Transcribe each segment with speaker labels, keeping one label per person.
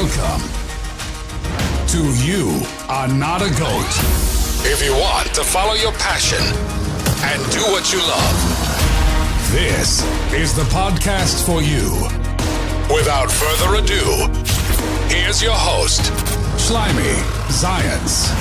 Speaker 1: Welcome to You Are Not a Goat. If you want to follow your passion and do what you love, this is the podcast for you. Without further ado, here's your host, Slimy Zions.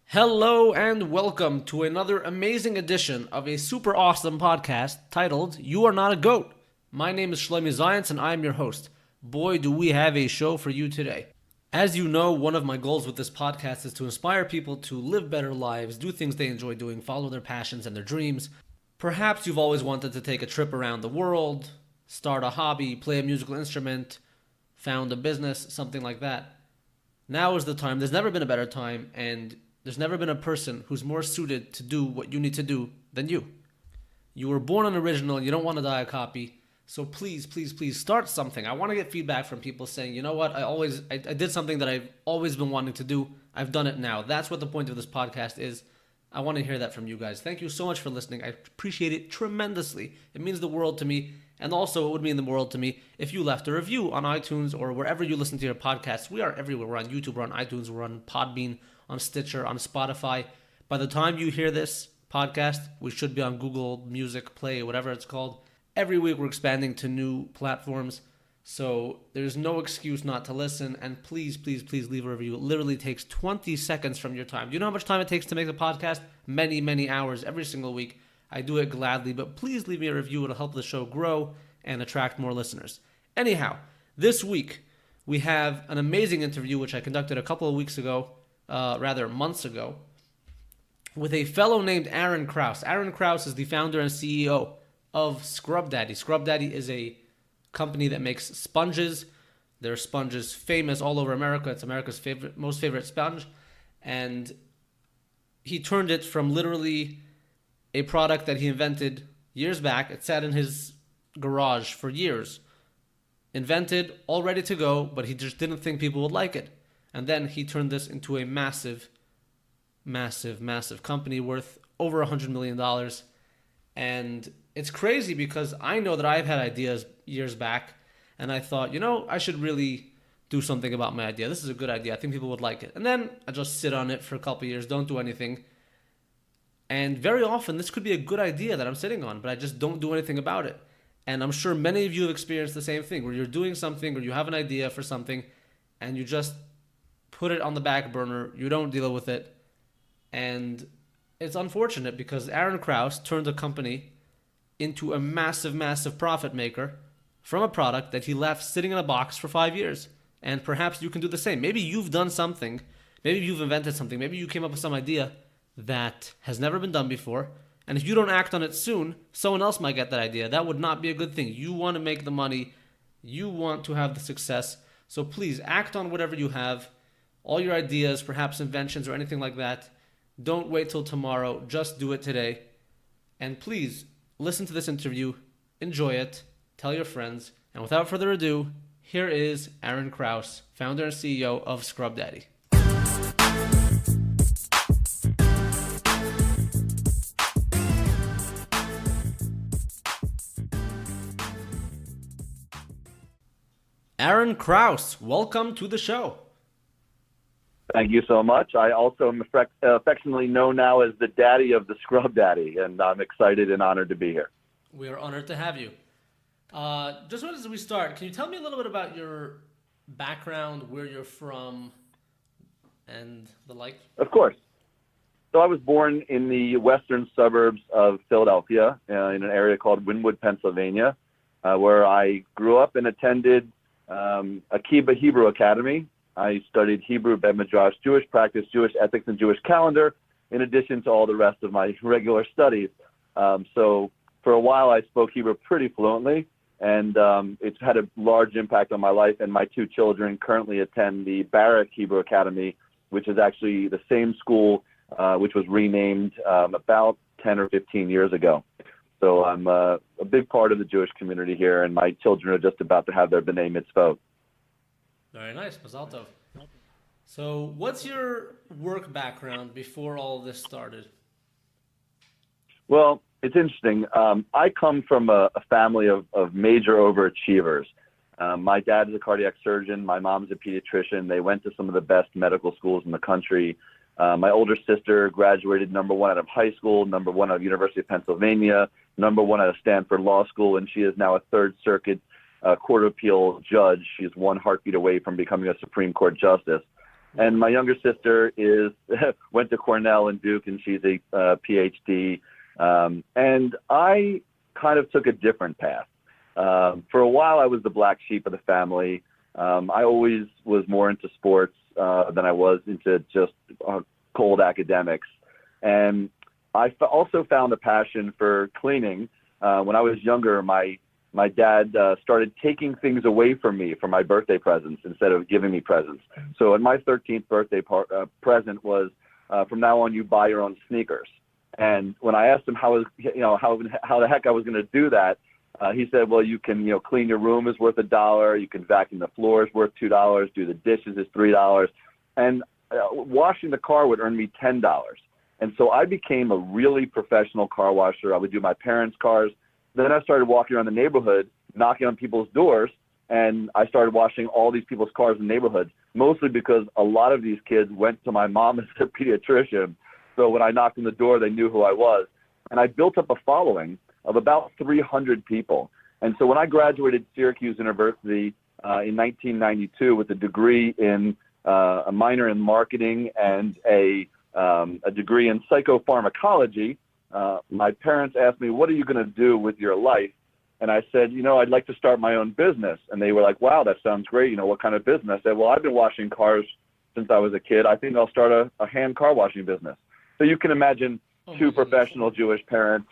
Speaker 2: Hello and welcome to another amazing edition of a super awesome podcast titled You Are Not a Goat. My name is Shlomi Zions and I am your host. Boy, do we have a show for you today. As you know, one of my goals with this podcast is to inspire people to live better lives, do things they enjoy doing, follow their passions and their dreams. Perhaps you've always wanted to take a trip around the world, start a hobby, play a musical instrument, found a business, something like that. Now is the time. There's never been a better time, and there's never been a person who's more suited to do what you need to do than you. You were born an original and you don't want to die a copy. So please, please, please start something. I want to get feedback from people saying, you know what, I did something that I've always been wanting to do. I've done it now. That's what the point of this podcast is. I want to hear that from you guys. Thank you so much for listening. I appreciate it tremendously. It means the world to me. And also it would mean the world to me if you left a review on iTunes or wherever you listen to your podcasts. We are everywhere. We're on YouTube, we're on iTunes, we're on Podbean, on Stitcher, on Spotify. By the time you hear this podcast, we should be on Google Music Play, whatever it's called. Every week we're expanding to new platforms, so there's no excuse not to listen. And please, please, please leave a review. It literally takes 20 seconds from your time. Do you know how much time it takes to make a podcast? Many, many hours every single week. I do it gladly, but please leave me a review. It'll help the show grow and attract more listeners. Anyhow, this week we have an amazing interview which I conducted a couple of weeks ago, months ago, with a fellow named Aaron Krause. Aaron Krause is the founder and CEO of Scrub Daddy. Scrub Daddy is a company that makes sponges. Their sponge is famous all over America. It's America's most favorite sponge. And he turned it from literally a product that he invented years back. It sat in his garage for years. Invented, all ready to go, but he just didn't think people would like it. And then he turned this into a massive, massive, massive company worth over $100 million. And it's crazy because I know that I've had ideas years back, and I thought, I should really do something about my idea. This is a good idea. I think people would like it. And then I just sit on it for a couple of years, don't do anything. And very often, this could be a good idea that I'm sitting on, but I just don't do anything about it. And I'm sure many of you have experienced the same thing, where you're doing something or you have an idea for something, and you just put it on the back burner. You don't deal with it. And it's unfortunate because Aaron Krause turned a company into a massive, massive profit maker from a product that he left sitting in a box for 5 years. And perhaps you can do the same. Maybe you've done something. Maybe you've invented something. Maybe you came up with some idea that has never been done before. And if you don't act on it soon, someone else might get that idea. That would not be a good thing. You want to make the money. You want to have the success. So please act on whatever you have. All your ideas, perhaps inventions or anything like that. Don't wait till tomorrow. Just do it today. And please listen to this interview. Enjoy it. Tell your friends. And without further ado, here is Aaron Krause, founder and CEO of Scrub Daddy. Aaron Krause, welcome to the show.
Speaker 3: Thank you so much. I also am affectionately known now as the daddy of the Scrub Daddy, and I'm excited and honored to be here.
Speaker 2: We are honored to have you. Just as we start, can you tell me a little bit about your background, where you're from, and the like?
Speaker 3: Of course. So I was born in the western suburbs of Philadelphia, in an area called Wynwood, Pennsylvania, where I grew up and attended Akiba Hebrew Academy. I studied Hebrew, Bet Midrash, Jewish practice, Jewish ethics, and Jewish calendar, in addition to all the rest of my regular studies. So for a while, I spoke Hebrew pretty fluently, and it's had a large impact on my life. And my two children currently attend the Barak Hebrew Academy, which is actually the same school which was renamed about 10 or 15 years ago. So I'm a big part of the Jewish community here, and my children are just about to have their B'nai Mitzvot.
Speaker 2: Very nice, Mazal Tov. So what's your work background before all this started?
Speaker 3: Well, It's interesting. I come from a family of major overachievers. My dad is a cardiac surgeon. My mom's a pediatrician. They went to some of the best medical schools in the country. My older sister graduated #1 out of high school, #1 out of University of Pennsylvania, #1 out of Stanford Law School, and she is now a Third Circuit Court of Appeal judge. She is one heartbeat away from becoming a Supreme Court justice. And my younger sister went to Cornell and Duke, and she's a PhD. And I kind of took a different path. For a while, I was the black sheep of the family. I always was more into sports than I was into just cold academics. And I also found a passion for cleaning. When I was younger, my dad started taking things away from me for my birthday presents instead of giving me presents. So in my 13th birthday present was, from now on, you buy your own sneakers. And when I asked him how the heck I was going to do that, he said, well, you can, clean your room is worth $1. You can vacuum the floor is worth $2. Do the dishes is $3. And washing the car would earn me $10. And so I became a really professional car washer. I would do my parents' cars. Then I started walking around the neighborhood, knocking on people's doors, and I started washing all these people's cars in the neighborhood, mostly because a lot of these kids went to my mom as a pediatrician. So when I knocked on the door, they knew who I was. And I built up a following of about 300 people. And so when I graduated Syracuse University in 1992 with a degree in a minor in marketing and a degree in psychopharmacology, my parents asked me, what are you going to do with your life? And I said, I'd like to start my own business. And they were like, wow, that sounds great. What kind of business? I said, well, I've been washing cars since I was a kid. I think I'll start a hand car washing business. So you can imagine two professional Jewish parents.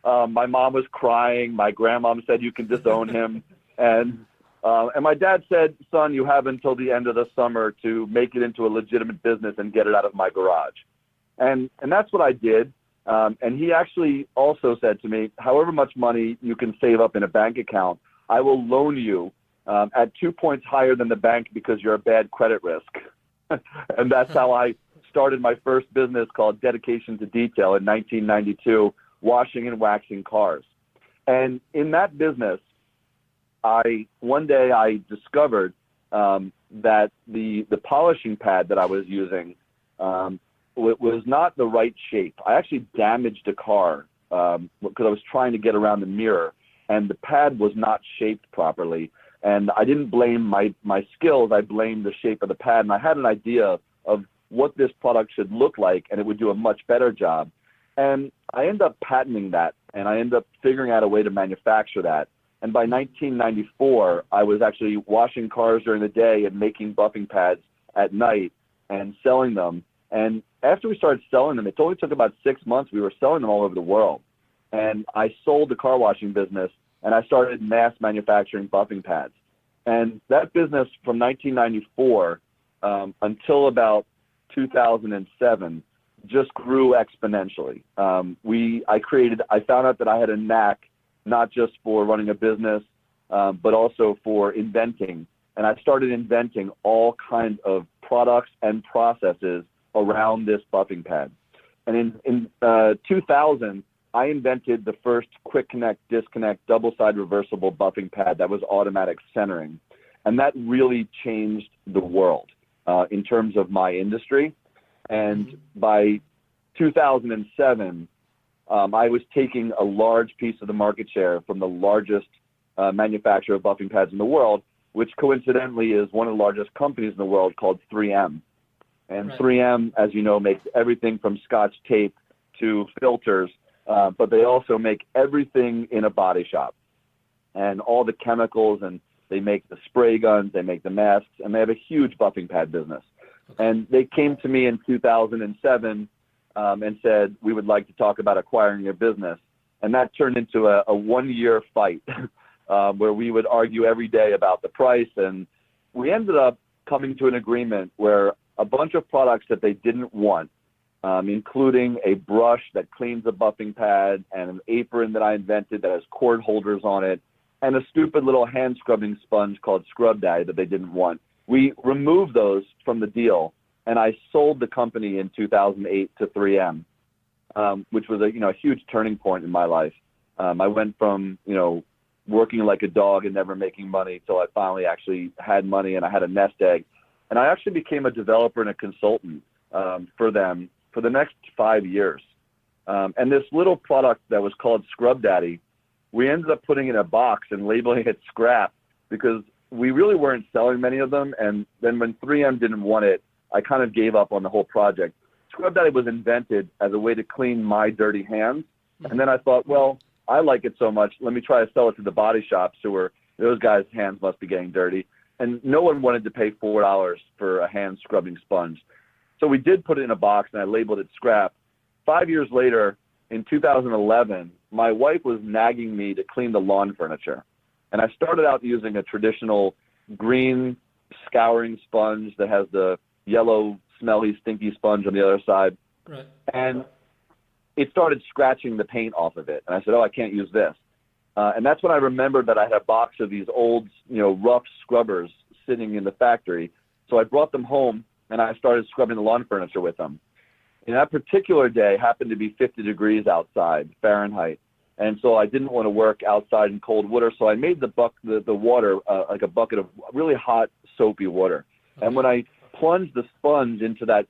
Speaker 3: My mom was crying. My grandmom said, you can disown him. And my dad said, son, you have until the end of the summer to make it into a legitimate business and get it out of my garage. And that's what I did. And he actually also said to me, however much money you can save up in a bank account, I will loan you at 2 points higher than the bank because you're a bad credit risk. And that's how I started my first business called Dedication to Detail in 1992, washing and waxing cars. And in that business, one day I discovered that the polishing pad that I was using was not the right shape. I actually damaged a car because I was trying to get around the mirror, and the pad was not shaped properly. And I didn't blame my skills. I blamed the shape of the pad. And I had an idea of what this product should look like, and it would do a much better job. And I ended up patenting that, and I ended up figuring out a way to manufacture that. And by 1994, I was actually washing cars during the day and making buffing pads at night and selling them. And after we started selling them, it only took about 6 months. We were selling them all over the world. And I sold the car washing business, and I started mass manufacturing buffing pads. And that business from 1994 until about 2007 just grew exponentially. I found out that I had a knack not just for running a business, but also for inventing. And I started inventing all kinds of products and processes around this buffing pad. And in 2000, I invented the first quick connect, disconnect, double-side reversible buffing pad that was automatic centering. And that really changed the world in terms of my industry. And by 2007, I was taking a large piece of the market share from the largest manufacturer of buffing pads in the world, which coincidentally is one of the largest companies in the world called 3M. And right. 3M, as you know, makes everything from Scotch tape to filters, but they also make everything in a body shop and all the chemicals, and they make the spray guns, they make the masks, and they have a huge buffing pad business. Okay. And they came to me in 2007 and said, we would like to talk about acquiring your business. And that turned into a 1-year fight where we would argue every day about the price. And we ended up coming to an agreement where a bunch of products that they didn't want, including a brush that cleans the buffing pad and an apron that I invented that has cord holders on it, and a stupid little hand scrubbing sponge called Scrub Daddy that they didn't want. We removed those from the deal, and I sold the company in 2008 to 3M. which was a huge turning point in my life. I went from working like a dog and never making money till I finally actually had money and I had a nest egg, and I actually became a developer and a consultant for them for the next 5 years. And this little product that was called Scrub Daddy, we ended up putting it in a box and labeling it scrap because we really weren't selling many of them. And then when 3M didn't want it, I kind of gave up on the whole project. Scrub Daddy was invented as a way to clean my dirty hands. And then I thought, well, I like it so much, let me try to sell it to the body shops those guys' hands must be getting dirty. And no one wanted to pay $4 for a hand scrubbing sponge. So we did put it in a box and I labeled it scrap. 5 years later, in 2011, my wife was nagging me to clean the lawn furniture. And I started out using a traditional green scouring sponge that has the yellow, smelly, stinky sponge on the other side.
Speaker 2: Right.
Speaker 3: And it started scratching the paint off of it. And I said, I can't use this. And that's when I remembered that I had a box of these old, rough scrubbers sitting in the factory. So I brought them home and I started scrubbing the lawn furniture with them. And that particular day happened to be 50 degrees outside, Fahrenheit. And so I didn't want to work outside in cold water. So I made the water like a bucket of really hot, soapy water. And when I plunged the sponge into that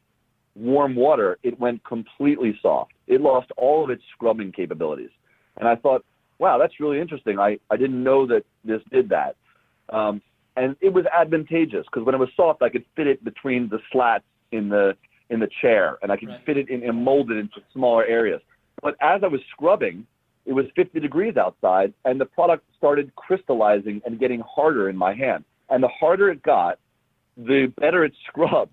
Speaker 3: warm water, it went completely soft. It lost all of its scrubbing capabilities. And I thought, wow, that's really interesting. I didn't know that this did that. And it was advantageous because when it was soft, I could fit it between the slats in the chair, and I could fit it in and mold it into smaller areas. But as I was scrubbing, it was 50 degrees outside, and the product started crystallizing and getting harder in my hand. And the harder it got, the better it scrubbed.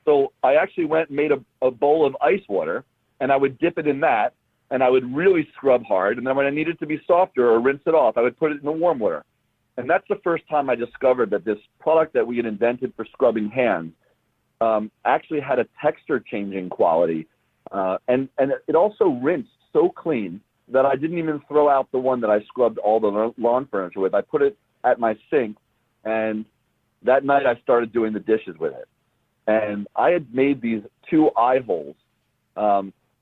Speaker 3: So I actually went and made a bowl of ice water, and I would dip it in that, and I would really scrub hard. And then when I needed to be softer or rinse it off, I would put it in the warm water. And that's the first time I discovered that this product that we had invented for scrubbing hands actually had a texture-changing quality. And it also rinsed so clean that I didn't even throw out the one that I scrubbed all the lawn furniture with. I put it at my sink, and that night I started doing the dishes with it. And I had made these 2 eye holes,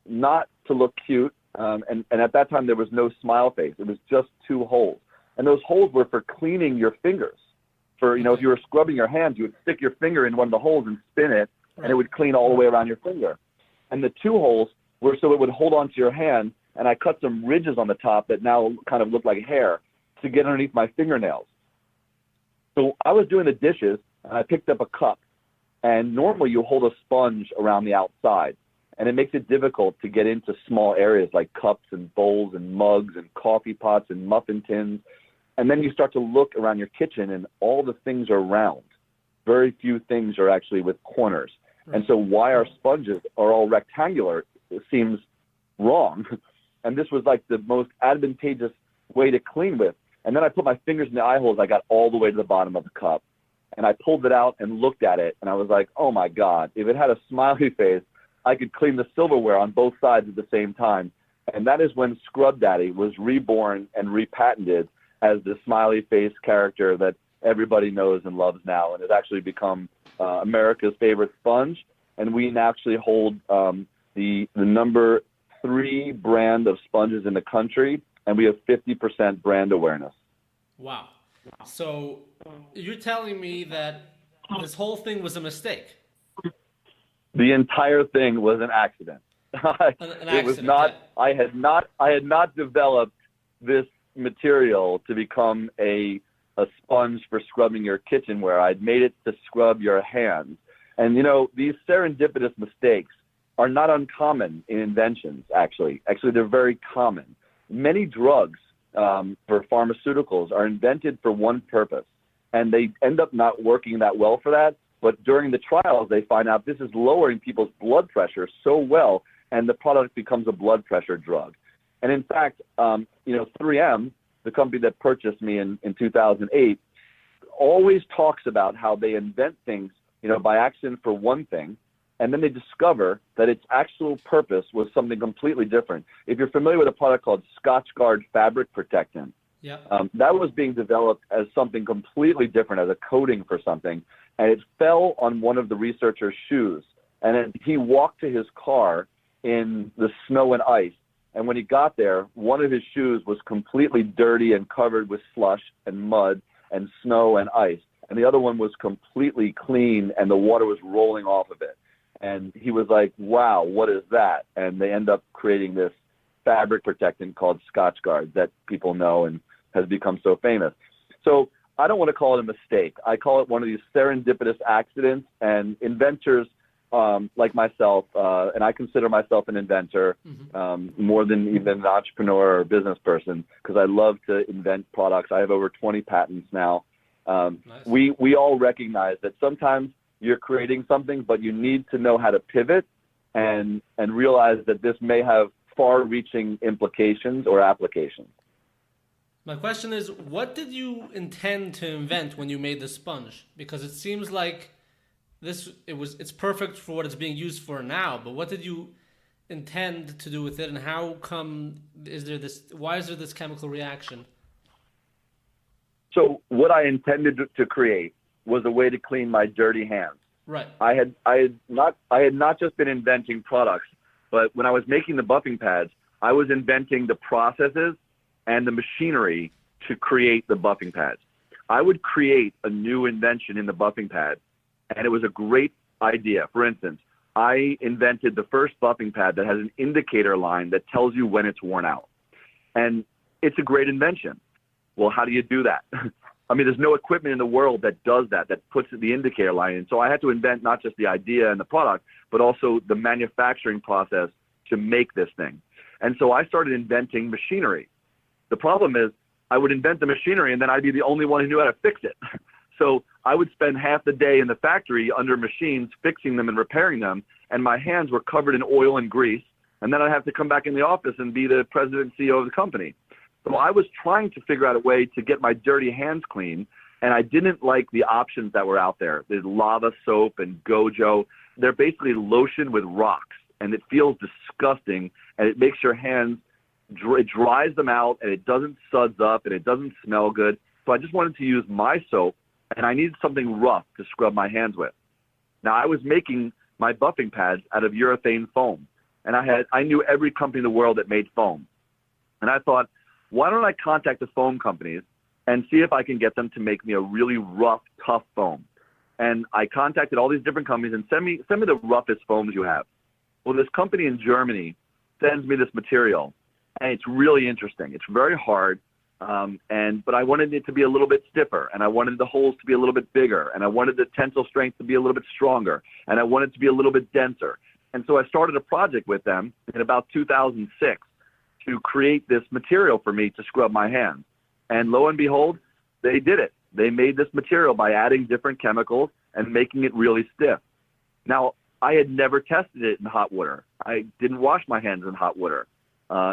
Speaker 3: not to look cute, and at that time there was no smile face. It was just 2 holes. And those holes were for cleaning your fingers. For, if you were scrubbing your hands, you would stick your finger in one of the holes and spin it, and it would clean all the way around your finger. And the 2 holes were so it would hold onto your hand, and I cut some ridges on the top that now kind of look like hair to get underneath my fingernails. So I was doing the dishes, and I picked up a cup. And normally you hold a sponge around the outside, and it makes it difficult to get into small areas like cups and bowls and mugs and coffee pots and muffin tins. And then you start to look around your kitchen, and all the things are round. Very few things are actually with corners. Right. And so why our sponges are all rectangular, it seems wrong. And this was like the most advantageous way to clean with. And then I put my fingers in the eye holes. I got all the way to the bottom of the cup. And I pulled it out and looked at it, and I was like, oh, my God, if it had a smiley face, I could clean the silverware on both sides at the same time. And that is when Scrub Daddy was reborn and repatented as the smiley face character that everybody knows and loves now, and has actually become America's favorite sponge. And we actually hold the number 3 brand of sponges in the country, and we have 50% brand awareness.
Speaker 2: Wow. So you're telling me that this whole thing was a mistake?
Speaker 3: The entire thing was an accident.
Speaker 2: An accident.
Speaker 3: It was not. Yeah. I had not developed this material to become a sponge for scrubbing your kitchenware. I'd made it to scrub your hands. And these serendipitous mistakes are not uncommon in inventions. Actually, they're very common. Many drugs for pharmaceuticals are invented for one purpose, and they end up not working that well for that. But during the trials, they find out this is lowering people's blood pressure so well, and the product becomes a blood pressure drug. And in fact, 3M, the company that purchased me in 2008, always talks about how they invent things, by accident for one thing, and then they discover that its actual purpose was something completely different. If you're familiar with a product called Scotchgard fabric protectant, that was being developed as something completely different, as a coating for something, and it fell on one of the researchers' shoes. And then he walked to his car, in the snow and ice. And when he got there, one of his shoes was completely dirty and covered with slush and mud and snow and ice. And the other one was completely clean and the water was rolling off of it. And he was like, wow, what is that? And they end up creating this fabric protectant called Scotchgard that people know and has become so famous. So I don't want to call it a mistake. I call it one of these serendipitous accidents, and inventors like myself, and I consider myself an inventor more than even an entrepreneur or business person, because I love to invent products. I have over 20 patents now. Nice. We all recognize that sometimes you're creating something, but you need to know how to pivot and realize that this may have far-reaching implications or applications.
Speaker 2: My question is, what did you intend to invent when you made the sponge? Because it seems like it's perfect for what it's being used for now, but what did you intend to do with it, and how come why is there this chemical reaction?
Speaker 3: So what I intended to create was a way to clean my dirty hands.
Speaker 2: Right.
Speaker 3: I had not just been inventing products, but when I was making the buffing pads, I was inventing the processes and the machinery to create the buffing pads. I would create a new invention in the buffing pad, and it was a great idea. For instance, I invented the first buffing pad that has an indicator line that tells you when it's worn out. And it's a great invention. Well, how do you do that? I mean, there's no equipment in the world that does that puts the indicator line in. So I had to invent not just the idea and the product, but also the manufacturing process to make this thing. And so I started inventing machinery. The problem is I would invent the machinery and then I'd be the only one who knew how to fix it. So I would spend half the day in the factory under machines fixing them and repairing them, and my hands were covered in oil and grease, and then I'd have to come back in the office and be the president and CEO of the company. So I was trying to figure out a way to get my dirty hands clean, and I didn't like the options that were out there. There's lava soap and Gojo. They're basically lotion with rocks, and it feels disgusting, and it makes your hands, it dries them out, and it doesn't suds up, and it doesn't smell good. So I just wanted to use my soap, and I needed something rough to scrub my hands with. Now, I was making my buffing pads out of urethane foam, and I knew every company in the world that made foam. And I thought, why don't I contact the foam companies and see if I can get them to make me a really rough, tough foam? And I contacted all these different companies and send me the roughest foams you have. Well, this company in Germany sends me this material, and it's really interesting. It's very hard, but I wanted it to be a little bit stiffer, and I wanted the holes to be a little bit bigger, and I wanted the tensile strength to be a little bit stronger, and I wanted it to be a little bit denser. And so I started a project with them in about 2006 to create this material for me to scrub my hands. And lo and behold, they did it. They made this material by adding different chemicals and making it really stiff. Now, I had never tested it in hot water. I didn't wash my hands in hot water.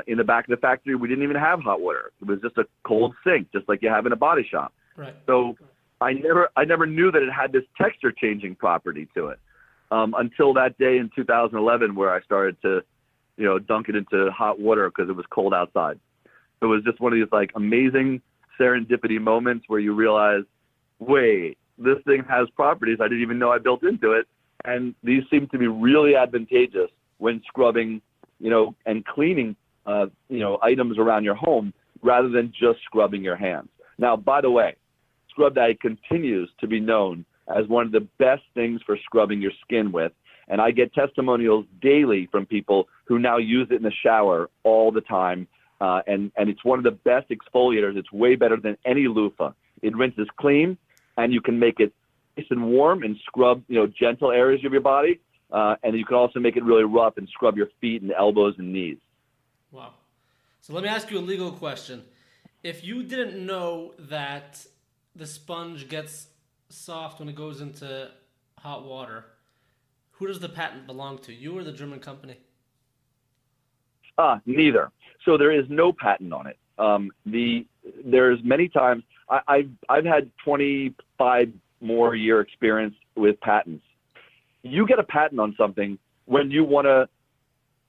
Speaker 3: In the back of the factory, we didn't even have hot water. It was just a cold sink, just like you have in a body shop.
Speaker 2: Right.
Speaker 3: So I never knew that it had this texture changing property to it until that day in 2011 where I started to dunk it into hot water because it was cold outside. It was just one of these like amazing serendipity moments where you realize, wait, this thing has properties I didn't even know I built into it. And these seem to be really advantageous when scrubbing, and cleaning, items around your home rather than just scrubbing your hands. Now, by the way, Scrub Daddy continues to be known as one of the best things for scrubbing your skin with. And I get testimonials daily from people who now use it in the shower all the time. And it's one of the best exfoliators. It's way better than any loofah. It rinses clean, and you can make it nice and warm and scrub, gentle areas of your body. And you can also make it really rough and scrub your feet and elbows and knees.
Speaker 2: Wow. So let me ask you a legal question. If you didn't know that the sponge gets soft when it goes into hot water, who does the patent belong to, you or the German company?
Speaker 3: Neither. So there is no patent on it. There's many times I've had 25 more year experience with patents. You get a patent on something when you want to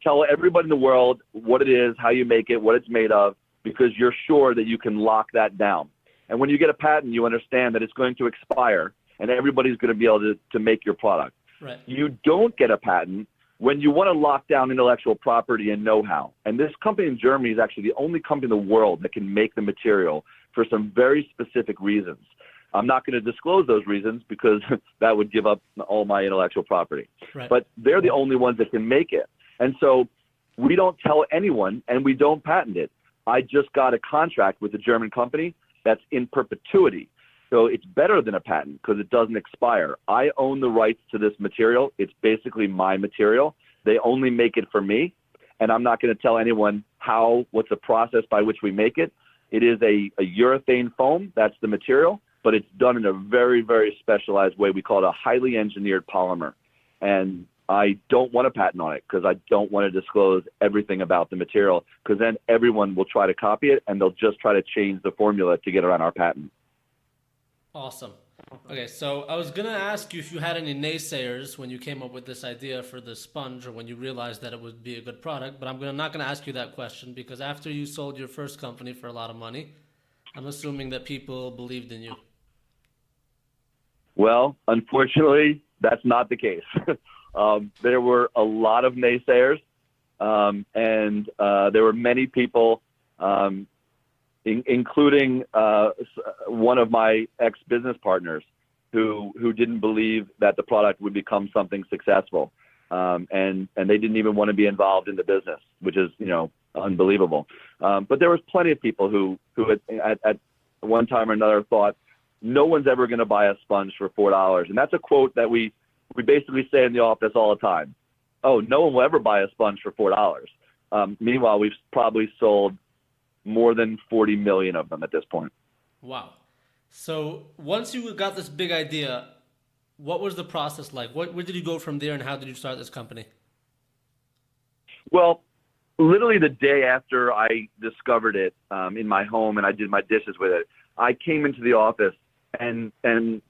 Speaker 3: tell everybody in the world what it is, how you make it, what it's made of, because you're sure that you can lock that down. And when you get a patent, you understand that it's going to expire and everybody's going to be able to make your product.
Speaker 2: Right.
Speaker 3: You don't get a patent when you want to lock down intellectual property and know-how, and this company in Germany is actually the only company in the world that can make the material for some very specific reasons. I'm not going to disclose those reasons because that would give up all my intellectual property.
Speaker 2: Right.
Speaker 3: But they're the only ones that can make it. And so we don't tell anyone, and we don't patent it. I just got a contract with a German company that's in perpetuity. So it's better than a patent because it doesn't expire. I own the rights to this material. It's basically my material. They only make it for me, and I'm not going to tell anyone what's the process by which we make it. It is a urethane foam. That's the material, but it's done in a very, very specialized way. We call it a highly engineered polymer. And I don't want a patent on it because I don't want to disclose everything about the material, because then everyone will try to copy it and they'll just try to change the formula to get around our patent.
Speaker 2: Awesome. Okay, so I was going to ask you if you had any naysayers when you came up with this idea for the sponge, or when you realized that it would be a good product, but I'm not going to ask you that question, because after you sold your first company for a lot of money, I'm assuming that people believed in you.
Speaker 3: Well, unfortunately, that's not the case. There were a lot of naysayers, and there were many people, including one of my ex-business partners, who didn't believe that the product would become something successful, and they didn't even want to be involved in the business, which is unbelievable. But there was plenty of people who at one time or another thought, no one's ever going to buy a sponge for $4, and that's a quote that we basically say in the office all the time. Oh, no one will ever buy a sponge for $4. Meanwhile, we've probably sold more than 40 million of them at this point.
Speaker 2: Wow. So once you got this big idea, what was the process like? Where did you go from there, and how did you start this company?
Speaker 3: Well, literally the day after I discovered it in my home and I did my dishes with it, I came into the office and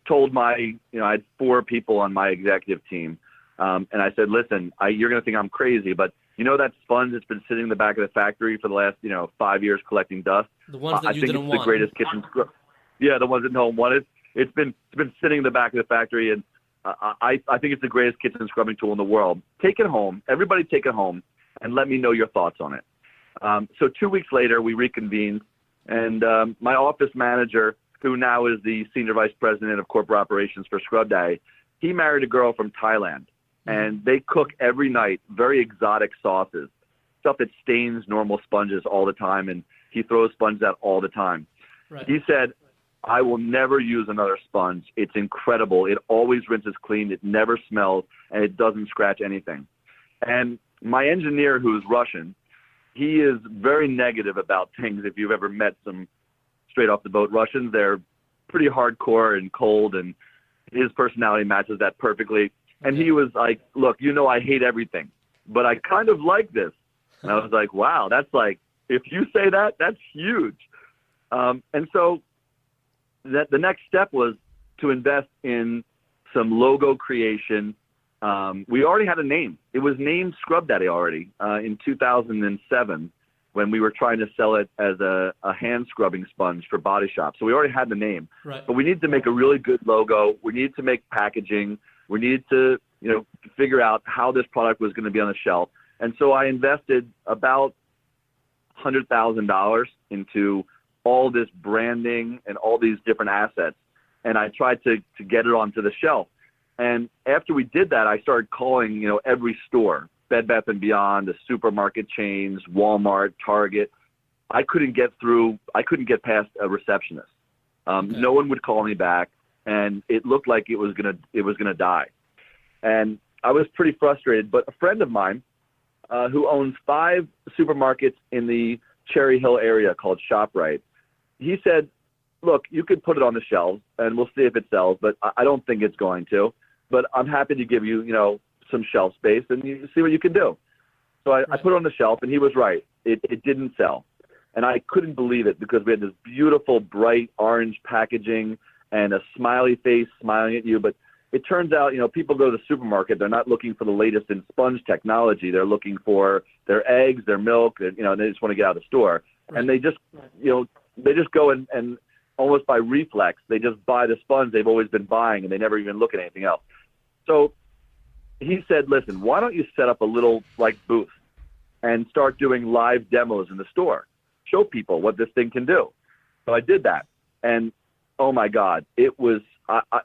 Speaker 3: told I had 4 people on my executive team. And I said, listen, you're going to think I'm crazy, but that sponge that's been sitting in the back of the factory for the last, 5 years collecting dust?
Speaker 2: The ones that you didn't want.
Speaker 3: I think it's the greatest kitchen scrub. Yeah, the ones that no one wanted. It's been sitting in the back of the factory, and I think it's the greatest kitchen scrubbing tool in the world. Take it home. Everybody take it home and let me know your thoughts on it. So 2 weeks later, we reconvened, and my office manager, who now is the senior vice president of corporate operations for Scrub Daddy, he married a girl from Thailand. And they cook every night very exotic sauces, stuff that stains normal sponges all the time, and he throws sponges out all the time.
Speaker 2: Right.
Speaker 3: He said, I will never use another sponge. It's incredible. It always rinses clean. It never smells, and it doesn't scratch anything. And my engineer, who's Russian, he is very negative about things. If you've ever met some straight-off-the-boat Russians, they're pretty hardcore and cold, and his personality matches that perfectly. And he was like, look, I hate everything, but I kind of like this. And I was like, wow, that's like, if you say that, that's huge. And so the next step was to invest in some logo creation. We already had a name. It was named Scrub Daddy already in 2007 when we were trying to sell it as a hand scrubbing sponge for body shops. So we already had the name.
Speaker 2: Right.
Speaker 3: But we needed to make a really good logo. We needed to make packaging. We needed to, figure out how this product was going to be on the shelf. And so I invested about $100,000 into all this branding and all these different assets. And I tried to get it onto the shelf. And after we did that, I started calling, every store, Bed Bath & Beyond, the supermarket chains, Walmart, Target. I couldn't get past a receptionist.
Speaker 2: Okay.
Speaker 3: No one would call me back. And it looked like it was gonna die. And I was pretty frustrated. But a friend of mine who owns 5 supermarkets in the Cherry Hill area called ShopRite, he said, look, you could put it on the shelves and we'll see if it sells, but I don't think it's going to. But I'm happy to give you, some shelf space and you see what you can do. So I put it on the shelf, and he was right. It didn't sell. And I couldn't believe it because we had this beautiful, bright orange packaging and a smiley face smiling at you. But it turns out, people go to the supermarket. They're not looking for the latest in sponge technology. They're looking for their eggs, their milk, and they just want to get out of the store. Right. And they just, they just go and almost by reflex, they just buy the sponge they've always been buying, and they never even look at anything else. So he said, listen, why don't you set up a little like booth and start doing live demos in the store? Show people what this thing can do. So I did that. And oh my God, it was,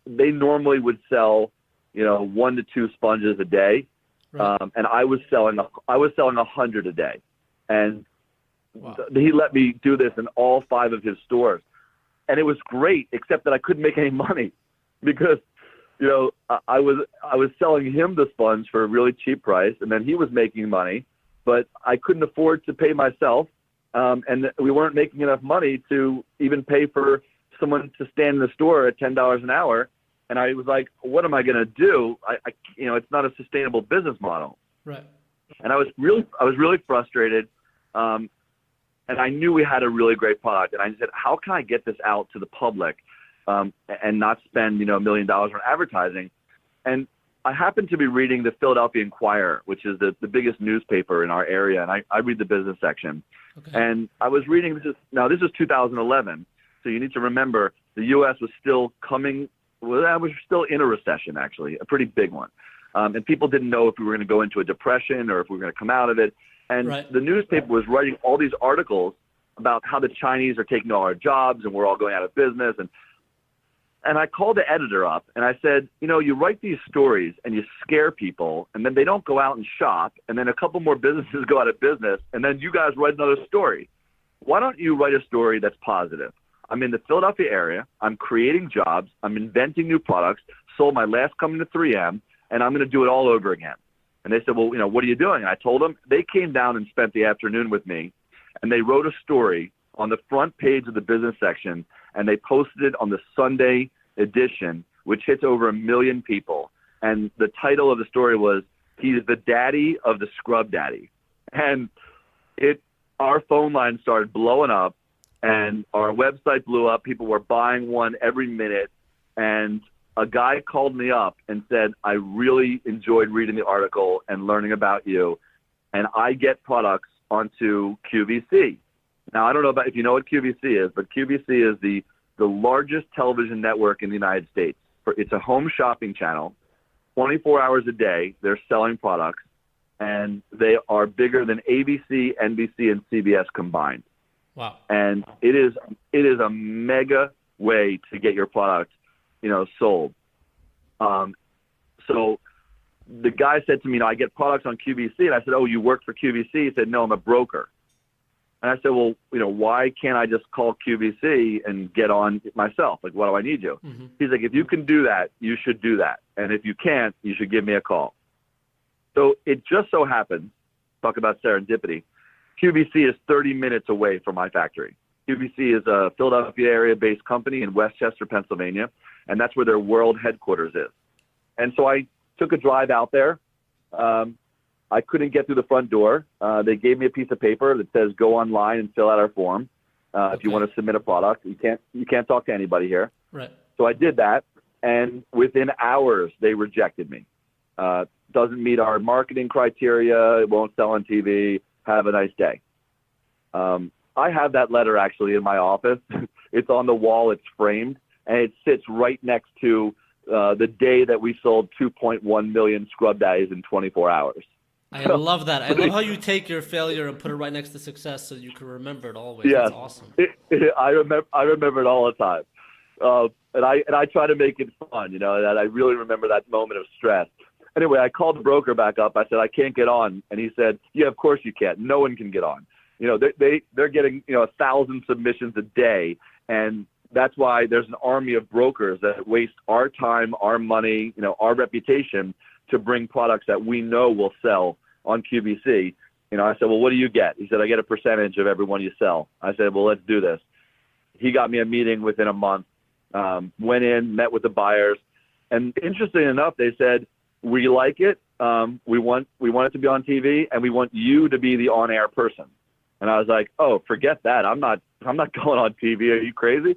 Speaker 3: they normally would sell, 1 to 2 sponges a day. Right. And I was selling 100 a day. And wow. He let me do this in all 5 of his stores. And it was great, except that I couldn't make any money because, I was selling him the sponge for a really cheap price, and then he was making money, but I couldn't afford to pay myself. And we weren't making enough money to even pay for someone to stand in the store at $10 an hour. And I was like, what am I going to do? It's not a sustainable business model. Right. And I was really frustrated. And I knew we had a really great product. And I said, how can I get this out to the public and not spend, $1 million on advertising? And I happened to be reading the Philadelphia Inquirer, which is the biggest newspaper in our area. And I read the business section. Okay. And I was reading, this is 2011. So you need to remember the U.S. was still still in a recession, actually, a pretty big one. And people didn't know if we were going to go into a depression or if we were going to come out of it. And right. The newspaper was writing all these articles about how the Chinese are taking all our jobs and we're all going out of business. And I called the editor up and I said, you write these stories and you scare people and then they don't go out and shop. And then a couple more businesses go out of business. And then you guys write another story. Why don't you write a story that's positive? I'm in the Philadelphia area. I'm creating jobs. I'm inventing new products, sold my last company to 3M, and I'm going to do it all over again. And they said, well, what are you doing? And I told them. They came down and spent the afternoon with me, and they wrote a story on the front page of the business section, and they posted it on the Sunday edition, which hits over 1 million people. And the title of the story was, he's the daddy of the scrub daddy. And our phone line started blowing up, and our website blew up. People were buying one every minute. And a guy called me up and said, I really enjoyed reading the article and learning about you. And I get products onto QVC. Now, I don't know if you know what QVC is, but QVC is the largest television network in the United States. It's a home shopping channel. 24 hours a day, they're selling products. And they are bigger than ABC, NBC, and CBS combined. Wow. And it is a mega way to get your product, sold. So the guy said to me, I get products on QVC. And I said, oh, you work for QVC? He said, no, I'm a broker. And I said, well, why can't I just call QVC and get on myself? Like, why do I need you? Mm-hmm. He's like, if you can do that, you should do that. And if you can't, you should give me a call. So it just so happens, talk about serendipity, QVC is 30 minutes away from my factory. QVC is a Philadelphia area-based company in Westchester, Pennsylvania, and that's where their world headquarters is. And so I took a drive out there. I couldn't get through the front door. They gave me a piece of paper that says go online and fill out our form if you want to submit a product. You can't talk to anybody here. Right. So I did that, and within hours they rejected me. Doesn't meet our marketing criteria. It won't sell on TV. Have a nice day. I have that letter actually in my office. It's on the wall. It's framed, and it sits right next to the day that we sold 2.1 million scrub daddies in 24 hours.
Speaker 2: I love that. I love how you take your failure and put it right next to success so you can remember it always. Yeah, that's awesome.
Speaker 3: I remember it all the time. And I try to make it fun, that I really remember that moment of stress. Anyway, I called the broker back up. I said, I can't get on. And he said, yeah, of course you can't. No one can get on. They're getting, 1,000 submissions a day. And that's why there's an army of brokers that waste our time, our money, our reputation to bring products that we know will sell on QVC. I said, well, what do you get? He said, I get a percentage of every one you sell. I said, well, let's do this. He got me a meeting within a month, went in, met with the buyers. And interestingly enough, they said, we like it. We want it to be on TV, and we want you to be the on-air person. And I was like, oh, forget that. I'm not going on TV. Are you crazy?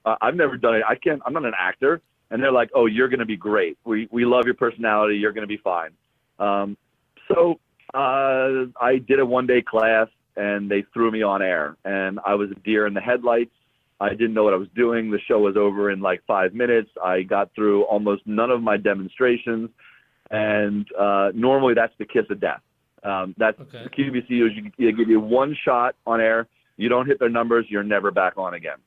Speaker 3: I've never done it. I'm not an actor. And they're like, oh, you're going to be great. We love your personality. You're going to be fine. So I did a one-day class, and they threw me on air. And I was a deer in the headlights. I didn't know what I was doing. The show was over in like 5 minutes. I got through almost none of my demonstrations. And normally that's the kiss of death. That's
Speaker 2: Okay.
Speaker 3: the QVC is you give you one shot on air. You don't hit their numbers, you're never back on again.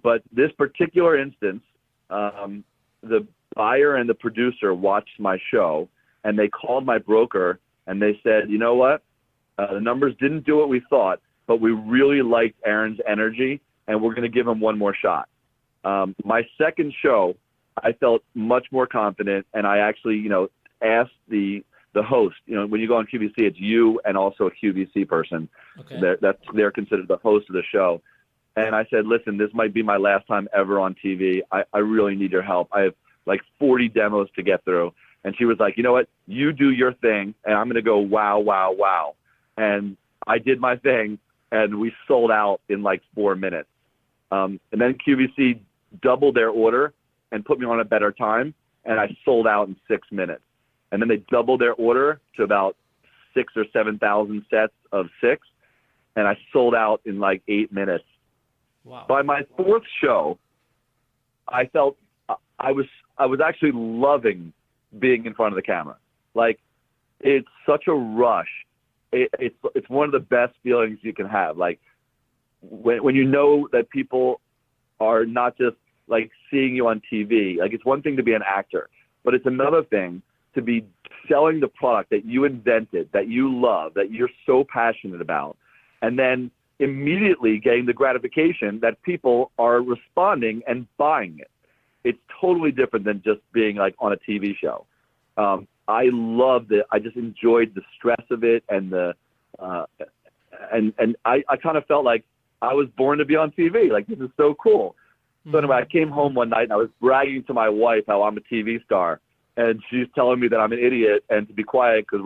Speaker 3: But this particular instance, the buyer and the producer watched my show, and they called my broker, and they said, you know what? The numbers didn't do what we thought, but we really liked Aaron's energy, and we're going to give him one more shot. My second show, I felt much more confident, and I actually, asked the host. When you go on QVC, it's you and also a QVC person.
Speaker 2: Okay.
Speaker 3: They're considered the host of the show. And I said, listen, this might be my last time ever on TV. I really need your help. I have like 40 demos to get through. And she was like, you know what? You do your thing, and I'm going to go wow, wow, wow. And I did my thing, and we sold out in like 4 minutes. And then QVC doubled their order and put me on a better time, and I sold out in 6 minutes. And then they doubled their order to about 6,000 or 7,000 sets of 6, and I sold out in like 8 minutes.
Speaker 2: Wow.
Speaker 3: By my fourth show, I felt I was actually loving being in front of the camera. Like, it's such a rush. It's one of the best feelings you can have. Like, when you know that people are not just like seeing you on TV. Like, it's one thing to be an actor, but it's another thing to be selling the product that you invented, that you love, that you're so passionate about, and then immediately getting the gratification that people are responding and buying it. It's totally different than just being like on a TV show. I loved it. I just enjoyed the stress of it, and and I kind of felt like I was born to be on TV. Like, this is so cool. So anyway, I came home one night and I was bragging to my wife how I'm a TV star, and she's telling me that I'm an idiot and to be quiet because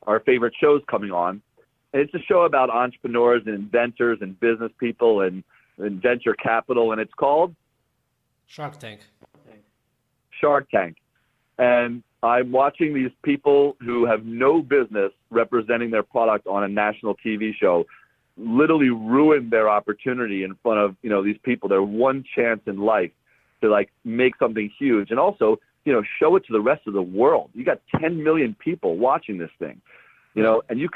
Speaker 3: our favorite show's coming on. And it's a show about entrepreneurs and inventors and business people and venture capital, and it's called
Speaker 2: Shark Tank.
Speaker 3: Shark Tank. And I'm watching these people who have no business representing their product on a national TV show literally ruin their opportunity in front of, these people, their one chance in life to like make something huge. And also, show it to the rest of the world. You got 10 million people watching this thing, and you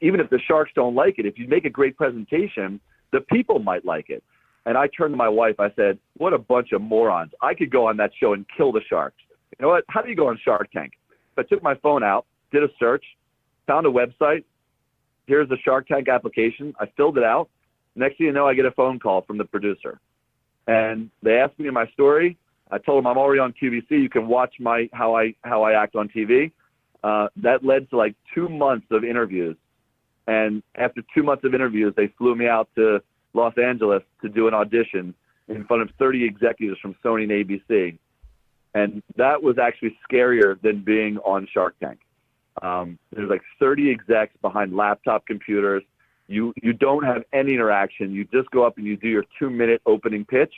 Speaker 3: even if the sharks don't like it, if you make a great presentation, the people might like it. And I turned to my wife, I said, what a bunch of morons. I could go on that show and kill the sharks. You know what? How do you go on Shark Tank? So I took my phone out, did a search, found a website. Here's the Shark Tank application. I filled it out. Next thing you know, I get a phone call from the producer. And they asked me my story. I told them I'm already on QVC. You can watch how I act on TV. That led to like 2 months of interviews. And after 2 months of interviews, they flew me out to Los Angeles to do an audition in front of 30 executives from Sony and ABC. And that was actually scarier than being on Shark Tank. There's like 30 execs behind laptop computers. You don't have any interaction. You just go up and you do your 2-minute opening pitch,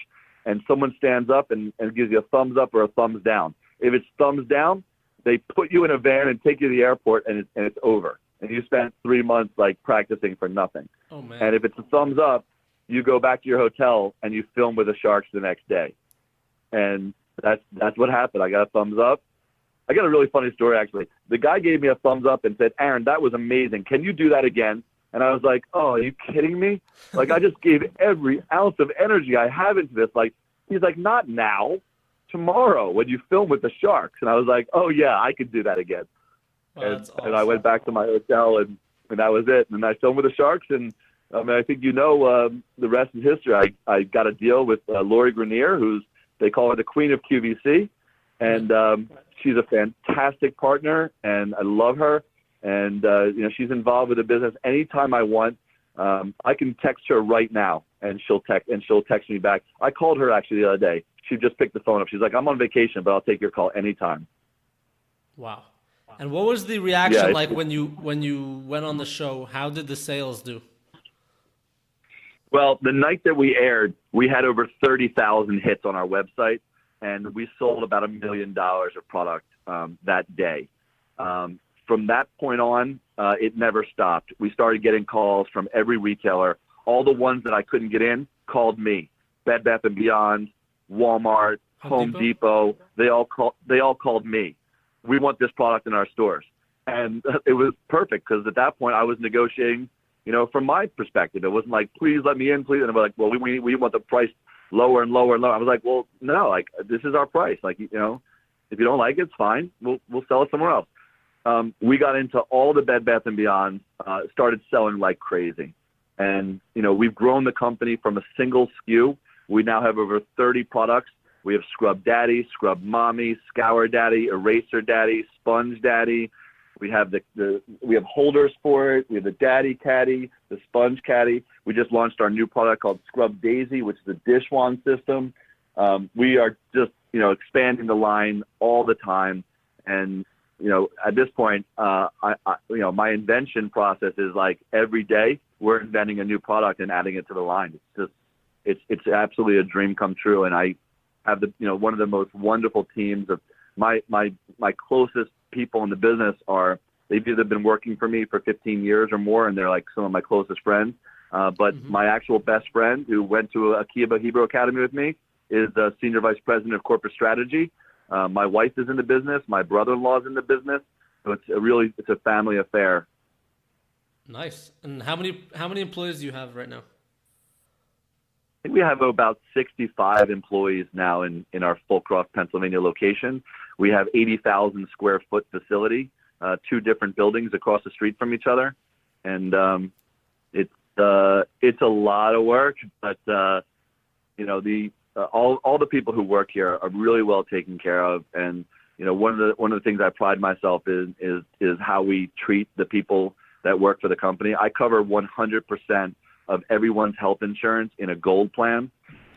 Speaker 3: and someone stands up and gives you a thumbs up or a thumbs down. If it's thumbs down, they put you in a van and take you to the airport, and it's over. And you spent 3 months like practicing for nothing.
Speaker 2: Oh, man.
Speaker 3: And if it's a thumbs up, you go back to your hotel and you film with the sharks the next day. And that's what happened. I got a thumbs up. I got a really funny story, actually. The guy gave me a thumbs up and said, Aaron, that was amazing. Can you do that again? And I was like, oh, are you kidding me? Like, I just gave every ounce of energy I have into this. Like, he's like, not now, tomorrow when you film with the sharks. And I was like, oh, yeah, I could do that again.
Speaker 2: Wow, that's awesome.
Speaker 3: And I went back to my hotel, and that was it. And I filmed with the sharks. And I think the rest is history. I got a deal with Lori Grenier, they call her the queen of QVC. And she's a fantastic partner, and I love her. And, she's involved with the business anytime I want. I can text her right now, and she'll text me back. I called her actually the other day. She just picked the phone up. She's like, I'm on vacation, but I'll take your call anytime.
Speaker 2: Wow. And what was the reaction like when you went on the show? How did the sales do?
Speaker 3: Well, the night that we aired, we had over 30,000 hits on our website, and we sold about $1 million of product that day. From that point on, it never stopped. We started getting calls from every retailer. All the ones that I couldn't get in called me. Bed Bath & Beyond, Walmart, Home Depot. They all called me. we want this product in our stores. And it was perfect because at that point I was negotiating, from my perspective. It wasn't like, please let me in, please. And I'm like, well, we want the price lower and lower and lower. I was like, well, no, like this is our price. Like, if you don't like it, it's fine. We'll sell it somewhere else. We got into all the Bed Bath & Beyond, started selling like crazy. And, we've grown the company from a single SKU. We now have over 30 products. We have Scrub Daddy, Scrub Mommy, Scour Daddy, Eraser Daddy, Sponge Daddy. We have we have holders for it. We have the Daddy Caddy, the Sponge Caddy. We just launched our new product called Scrub Daisy, which is a dish wand system. We are just, expanding the line all the time. And, at this point, my invention process is like every day we're inventing a new product and adding it to the line. It's absolutely a dream come true. And I have one of the most wonderful teams of my closest people in the business they've either been working for me for 15 years or more, and they're like some of my closest friends. But my actual best friend who went to Akiba Hebrew Academy with me is the Senior Vice President of Corporate Strategy. My wife is in the business. My brother-in-law is in the business. So it's a family affair.
Speaker 2: Nice. And how many employees do you have right now?
Speaker 3: I think we have about 65 employees now in our Fulcroft, Pennsylvania location. We have 80,000 square foot facility, 2 different buildings across the street from each other. And it's a lot of work, but all the people who work here are really well taken care of. And one of the things I pride myself in is how we treat the people that work for the company. I cover 100% of everyone's health insurance in a gold plan.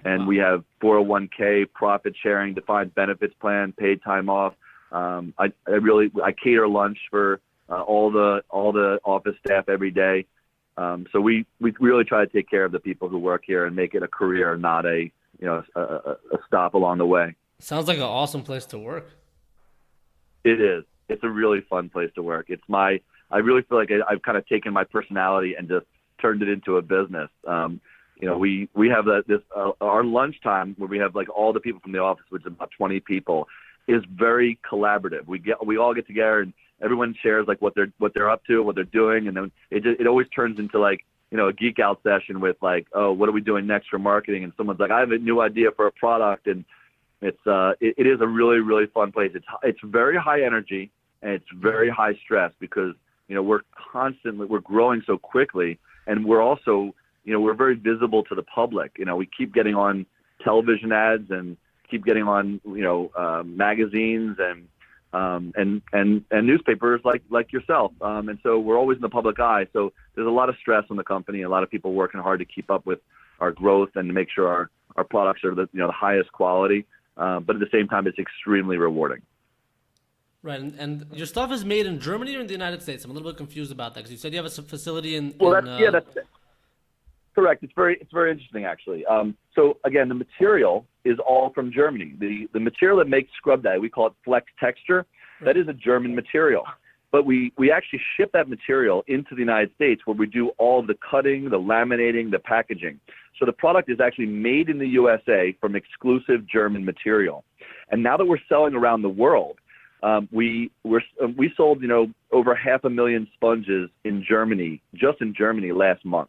Speaker 3: And wow. We have 401k, profit sharing, defined benefits plan, paid time off. I cater lunch for all the office staff every day. So we really try to take care of the people who work here and make it a career, not a stop along the way.
Speaker 2: Sounds like an awesome place to work.
Speaker 3: It is. It's a really fun place to work. I really feel like I've kind of taken my personality and just turned it into a business. We have our lunchtime where we have like all the people from the office, which is about 20 people, is very collaborative. We all get together and everyone shares like what they're up to, what they're doing, and then it always turns into like a geek out session with like, oh, what are we doing next for marketing? And someone's like, I have a new idea for a product, and it is a really, really fun place. It's very high energy and it's very high stress because we're growing so quickly, and we're also we're very visible to the public. We keep getting on television ads and keep getting on magazines and newspapers like yourself. And so we're always in the public eye. So there's a lot of stress on the company, a lot of people working hard to keep up with our growth and to make sure our products are the highest quality. But at the same time, it's extremely rewarding.
Speaker 2: Right, and your stuff is made in Germany or in the United States? I'm a little bit confused about that because you said you have a facility in.
Speaker 3: Well, that's correct. It's very interesting actually. So again, the material is all from Germany. The material that makes Scrub Daddy, we call it Flex Texture. Right. That is a German material, but we actually ship that material into the United States where we do all the cutting, the laminating, the packaging. So the product is actually made in the USA from exclusive German material. And now that we're selling around the world, we sold over 500,000 sponges in Germany, just in Germany last month.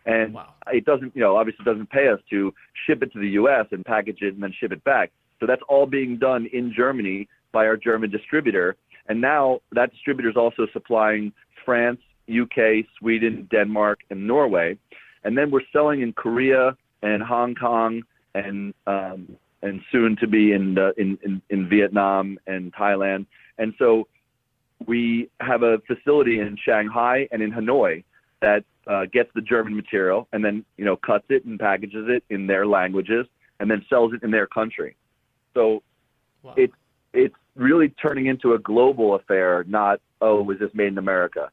Speaker 3: And wow. It doesn't, obviously doesn't pay us to ship it to the U.S. and package it and then ship it back. So that's all being done in Germany by our German distributor. And now that distributor is also supplying France, UK, Sweden, Denmark, and Norway. And then we're selling in Korea and Hong Kong and soon to be in Vietnam and Thailand. And so we have a facility in Shanghai and in Hanoi that gets the German material and then, cuts it and packages it in their languages and then sells it in their country. So wow. It's really turning into a global affair, not, is this made in America?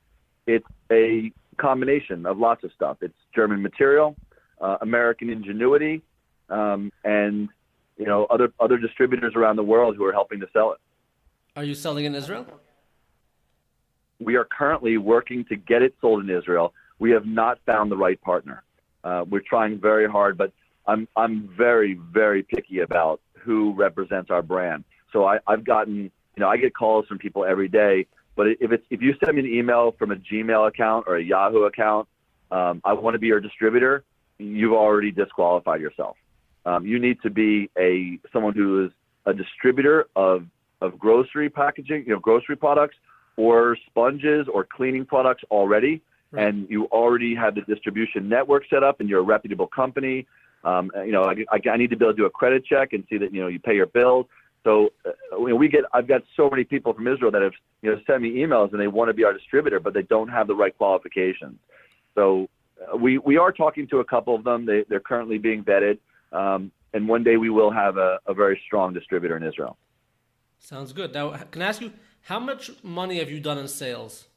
Speaker 3: It's a combination of lots of stuff. It's German material, American ingenuity, and, other distributors around the world who are helping to sell it.
Speaker 2: Are you selling in Israel?
Speaker 3: We are currently working to get it sold in Israel. We have not found the right partner. We're trying very hard, but I'm very, very picky about who represents our brand. So I've gotten, I get calls from people every day. But if you send me an email from a Gmail account or a Yahoo account, I want to be your distributor, you've already disqualified yourself. You need to be someone who is a distributor of grocery packaging, grocery products or sponges or cleaning products already. Right. And you already have the distribution network set up and you're a reputable company. I need to be able to do a credit check and see that, you pay your bills. So I've got so many people from Israel that have, sent me emails and they want to be our distributor, but they don't have the right qualifications. So we are talking to a couple of them. They're currently being vetted. And one day we will have a very strong distributor in Israel.
Speaker 2: Sounds good. Now, can I ask you, how much money have you done in sales?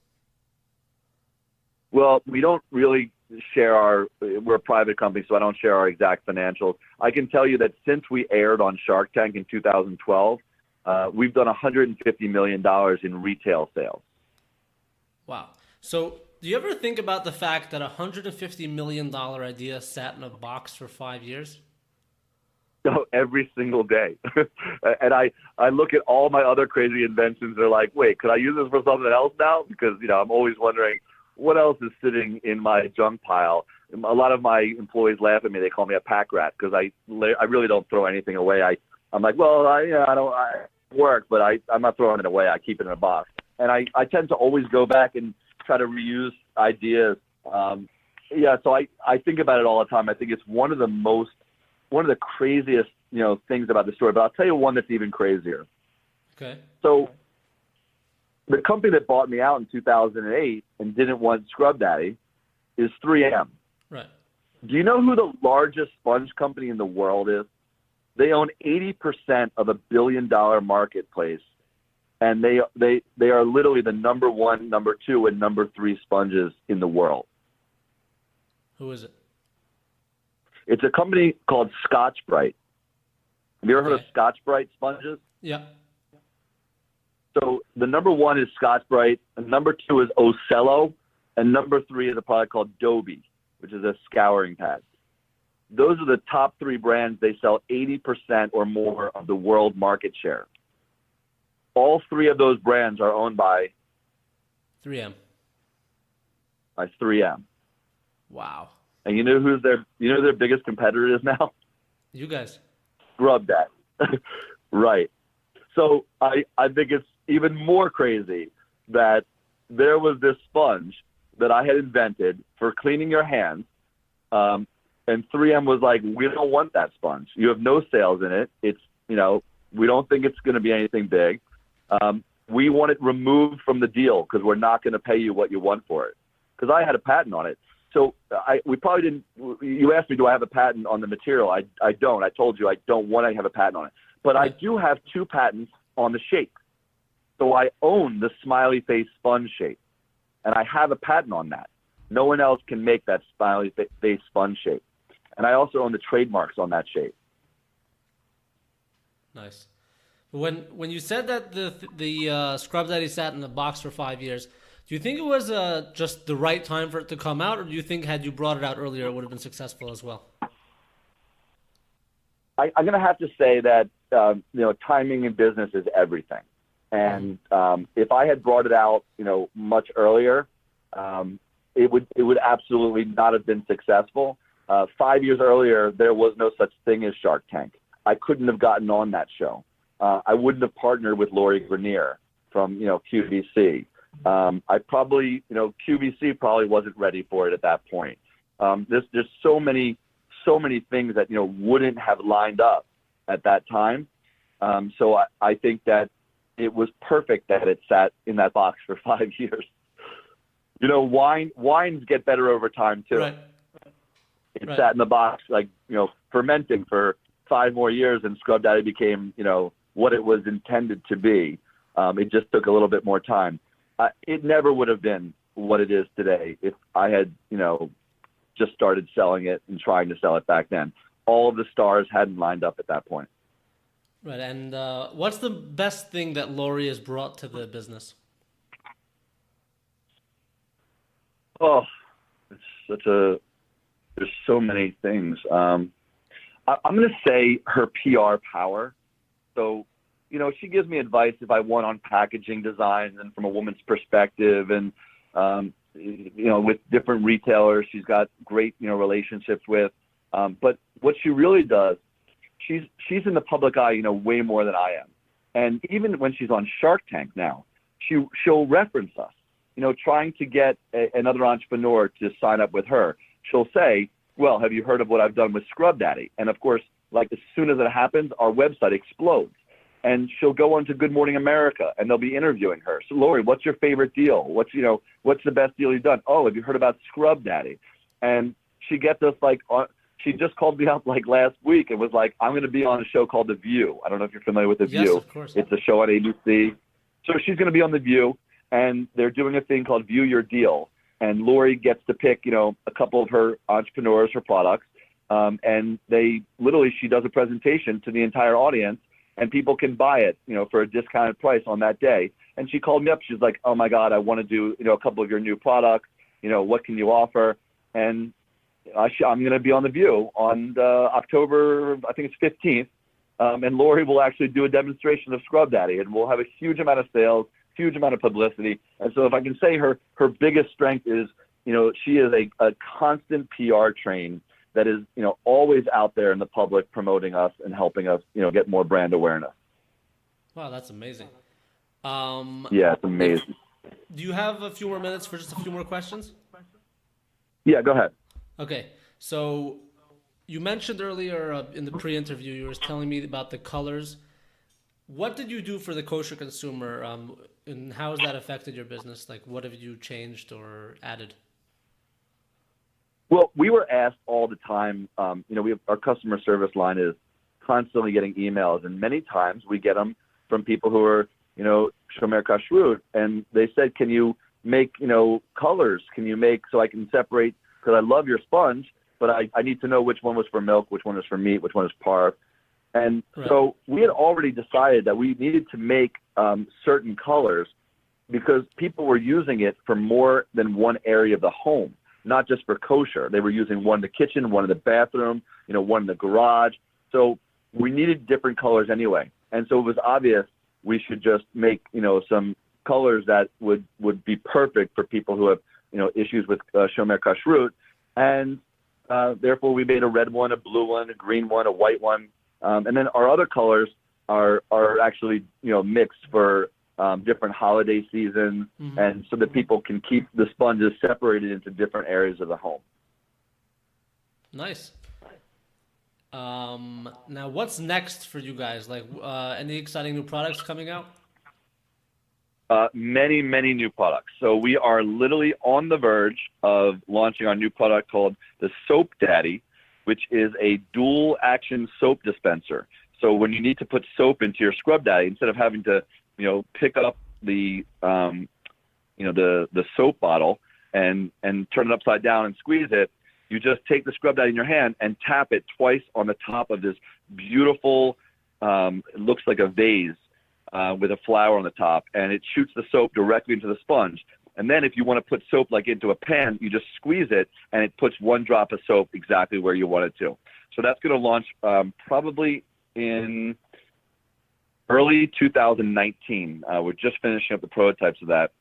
Speaker 3: Well, we don't really share we're a private company, so I don't share our exact financials. I can tell you that since we aired on Shark Tank in 2012, we've done $150 million in retail sales.
Speaker 2: Wow. So do you ever think about the fact that a $150 million idea sat in a box for 5 years?
Speaker 3: No, every single day. And I look at all my other crazy inventions. They're like, wait, could I use this for something else now? Because, I'm always wondering what else is sitting in my junk pile. A lot of my employees laugh at me. They call me a pack rat because I really don't throw anything away. I'm like, well, I work, but I'm not throwing it away. I keep it in a box. And I tend to always go back and try to reuse ideas. So I think about it all the time. I think it's one of the craziest, things about the story. But I'll tell you one that's even crazier. Okay. So the company that bought me out in 2008 and didn't want Scrub Daddy is 3M.
Speaker 2: Right.
Speaker 3: Do you know who the largest sponge company in the world is? They own 80% of $1 billion marketplace, and they are literally the number 1, number 2, and number 3 sponges in the world.
Speaker 2: Who is it?
Speaker 3: It's a company called Scotch-Brite. Have you ever heard of Scotch-Brite sponges?
Speaker 2: Yeah.
Speaker 3: So the number 1 is Scotch-Brite, and number 2 is Ocello, and number 3 is a product called Dobie, which is a scouring pad. Those are the top 3 brands. They sell 80% or more of the world market share. All 3 of those brands are owned by
Speaker 2: 3M.
Speaker 3: By 3M.
Speaker 2: Wow.
Speaker 3: And you know who their biggest competitor is now?
Speaker 2: You guys.
Speaker 3: Scrub Daddy. Right. So I think it's even more crazy that there was this sponge that I had invented for cleaning your hands. And 3M was like, we don't want that sponge. You have no sales in it. It's, we don't think it's going to be anything big. We want it removed from the deal because we're not going to pay you what you want for it. Because I had a patent on it. So we probably didn't. You asked me, do I have a patent on the material? I don't. I told you I don't want to have a patent on it. But I do have 2 patents on the shape. So I own the smiley face sponge shape, and I have a patent on that. No one else can make that smiley face sponge shape, and I also own the trademarks on that shape.
Speaker 2: Nice. When you said that the Scrub Daddy sat in the box for 5 years, do you think it was just the right time for it to come out, or do you think had you brought it out earlier, it would have been successful as well?
Speaker 3: I'm going to have to say that timing in business is everything, and if I had brought it out, much earlier, it would absolutely not have been successful. 5 years earlier, there was no such thing as Shark Tank. I couldn't have gotten on that show. I wouldn't have partnered with Lori Grenier from QVC. I probably, QVC probably wasn't ready for it at that point. There's so many things that, wouldn't have lined up at that time. So I think that it was perfect that it sat in that box for 5 years. Wines get better over time too. Right. It sat in the box, fermenting for 5 more years, and Scrub Daddy became, what it was intended to be. It just took a little bit more time. It never would have been what it is today if I had, just started selling it and trying to sell it back then. All of the stars hadn't lined up at that point.
Speaker 2: Right. And what's the best thing that Lori has brought to the business?
Speaker 3: Oh, there's so many things. I'm going to say her PR power. So, she gives me advice if I want on packaging designs and from a woman's perspective, and with different retailers she's got great relationships with. But what she really does, she's in the public eye, way more than I am. And even when she's on Shark Tank now, she'll reference us, trying to get another entrepreneur to sign up with her. She'll say, well, have you heard of what I've done with Scrub Daddy? And of course, like as soon as it happens, our website explodes. And she'll go on to Good Morning America, and they'll be interviewing her. So, Lori, what's your favorite deal? What's the best deal you've done? Oh, have you heard about Scrub Daddy? And she gets us she just called me up last week and was like, I'm going to be on a show called The View. I don't know if you're familiar with The View.
Speaker 2: Yes, of course.
Speaker 3: It's a show on ABC. So she's going to be on The View, and they're doing a thing called View Your Deal. And Lori gets to pick, a couple of her entrepreneurs, her products. And she does a presentation to the entire audience, and people can buy it, for a discounted price on that day. And she called me up. She's like, oh my God, I want to do, a couple of your new products. What can you offer? And I'm going to be on The View on October, I think it's 15th. And Lori will actually do a demonstration of Scrub Daddy, and we'll have a huge amount of sales, huge amount of publicity. And so if I can say her biggest strength is, she is a constant PR train that is, always out there in the public promoting us and helping us, get more brand awareness.
Speaker 2: Wow, that's amazing.
Speaker 3: Yeah, it's amazing.
Speaker 2: Do you have a few more minutes for just a few more questions?
Speaker 3: Yeah, go ahead.
Speaker 2: Okay, so you mentioned earlier in the pre-interview, you were telling me about the colors. What did you do for the kosher consumer, and how has that affected your business? What have you changed or added?
Speaker 3: Well, we were asked all the time, our customer service line is constantly getting emails, and many times we get them from people who are, shomer kashrut, and they said, can you make, colors? Can you make so I can separate, because I love your sponge, but I need to know which one was for milk, which one is for meat, which one is parv. And
Speaker 2: right.
Speaker 3: So we had already decided that we needed to make certain colors because people were using it for more than one area of the home, not just for kosher. They were using one in the kitchen, one in the bathroom, one in the garage. So we needed different colors anyway. And so it was obvious we should just make, some colors that would be perfect for people who have, issues with shomer kashrut. And therefore we made a red one, a blue one, a green one, a white one. And then our other colors are actually, mixed for different holiday seasons, and so that people can keep the sponges separated into different areas of the home.
Speaker 2: Nice. Now, what's next for you guys? Any exciting new products coming out?
Speaker 3: Many, many new products. So we are literally on the verge of launching our new product called the Soap Daddy, which is a dual action soap dispenser. So when you need to put soap into your Scrub Daddy, instead of having to, pick up the soap bottle and turn it upside down and squeeze it, you just take the Scrub Daddy in your hand and tap it twice on the top of this beautiful, it looks like a vase with a flower on the top, and it shoots the soap directly into the sponge. And then if you want to put soap into a pan, you just squeeze it, and it puts one drop of soap exactly where you want it to. So that's going to launch probably in early 2019. We're just finishing up the prototypes of that.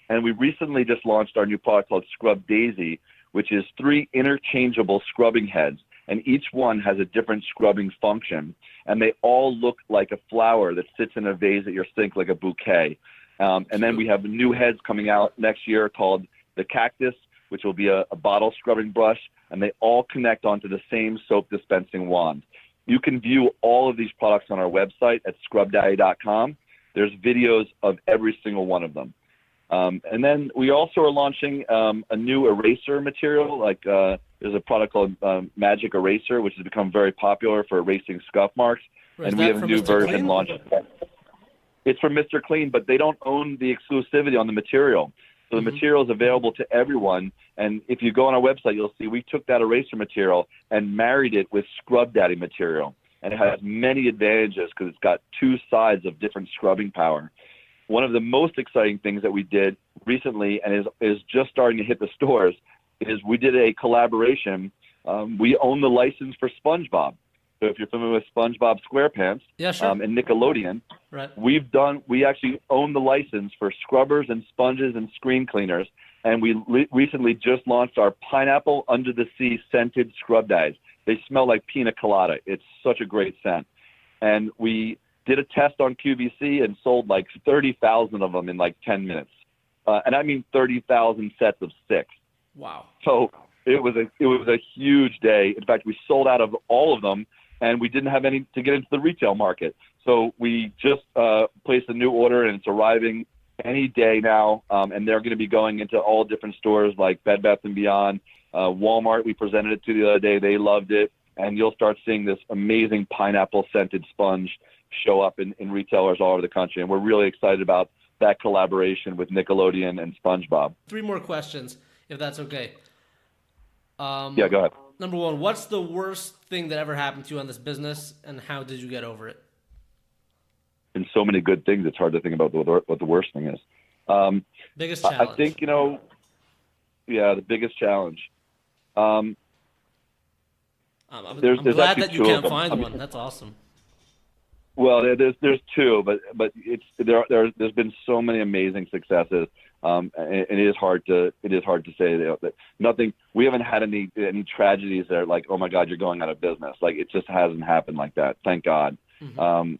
Speaker 3: And we recently just launched our new product called Scrub Daisy, which is 3 interchangeable scrubbing heads. And each one has a different scrubbing function. And they all look like a flower that sits in a vase at your sink like a bouquet. And then we have new heads coming out next year called the Cactus, which will be a bottle scrubbing brush. And they all connect onto the same soap dispensing wand. You can view all of these products on our website at scrubdaddy.com. There's videos of every single one of them. And then we also are launching a new eraser material. There's a product called Magic Eraser, which has become very popular for erasing scuff marks.
Speaker 2: Is
Speaker 3: and we have a new
Speaker 2: Mr.
Speaker 3: version
Speaker 2: Clean?
Speaker 3: launched. It's from Mr. Clean, but they don't own the exclusivity on the material. So the material is available to everyone. And if you go on our website, you'll see we took that eraser material and married it with Scrub Daddy material. And it has many advantages because it's got 2 sides of different scrubbing power. One of the most exciting things that we did recently and is just starting to hit the stores is we did a collaboration. We own the license for SpongeBob. So if you're familiar with SpongeBob SquarePants
Speaker 2: yeah, sure.
Speaker 3: And Nickelodeon,
Speaker 2: Right.
Speaker 3: We actually own the license for scrubbers and sponges and screen cleaners. And we recently just launched our pineapple under the sea scented scrub dyes. They smell like pina colada. It's such a great scent. And we did a test on QVC and sold like 30,000 of them in like 10 minutes. And I mean 30,000 sets of 6.
Speaker 2: Wow.
Speaker 3: So it was a huge day. In fact, we sold out of all of them, and we didn't have any to get into the retail market. So we just placed a new order, and it's arriving any day now. And they're going to be going into all different stores like Bed Bath & Beyond, Walmart. We presented it to the other day. They loved it. And you'll start seeing this amazing pineapple-scented sponge show up in retailers all over the country. And we're really excited about that collaboration with Nickelodeon and SpongeBob.
Speaker 2: 3 more questions, if that's okay.
Speaker 3: Yeah, go ahead.
Speaker 2: Number 1, what's the worst thing that ever happened to you on this business, and how did you get over it?
Speaker 3: And so many good things, it's hard to think about what the worst thing is.
Speaker 2: Biggest challenge.
Speaker 3: I think, the biggest challenge.
Speaker 2: I'm glad that you can't find one. That's awesome.
Speaker 3: Well, there's 2, but there's been so many amazing successes, and it is hard to say that nothing. We haven't had any tragedies that are like, oh my God, you're going out of business. Like, it just hasn't happened like that. Thank God.
Speaker 2: Mm-hmm.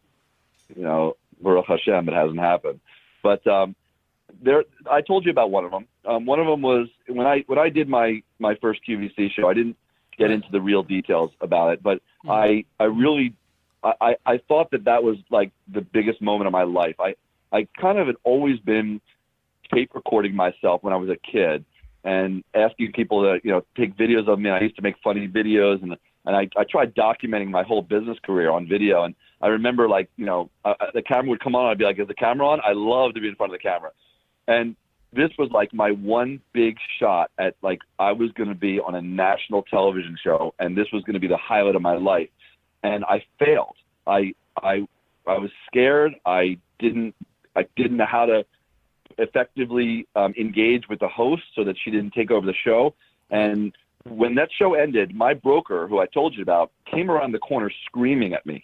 Speaker 3: Baruch Hashem, it hasn't happened. But I told you about one of them. One of them was when I did my first QVC show. I didn't get into the real details about it, but I really. I thought that was like the biggest moment of my life. I kind of had always been tape recording myself when I was a kid and asking people to, take videos of me. I used to make funny videos and I tried documenting my whole business career on video. And I remember the camera would come on. I'd be like, is the camera on? I love to be in front of the camera. And this was like my one big shot at like, I was going to be on a national television show and this was going to be the highlight of my life. And I failed. I was scared. I didn't know how to effectively engage with the host so that she didn't take over the show. And when that show ended, my broker, who I told you about, came around the corner screaming at me.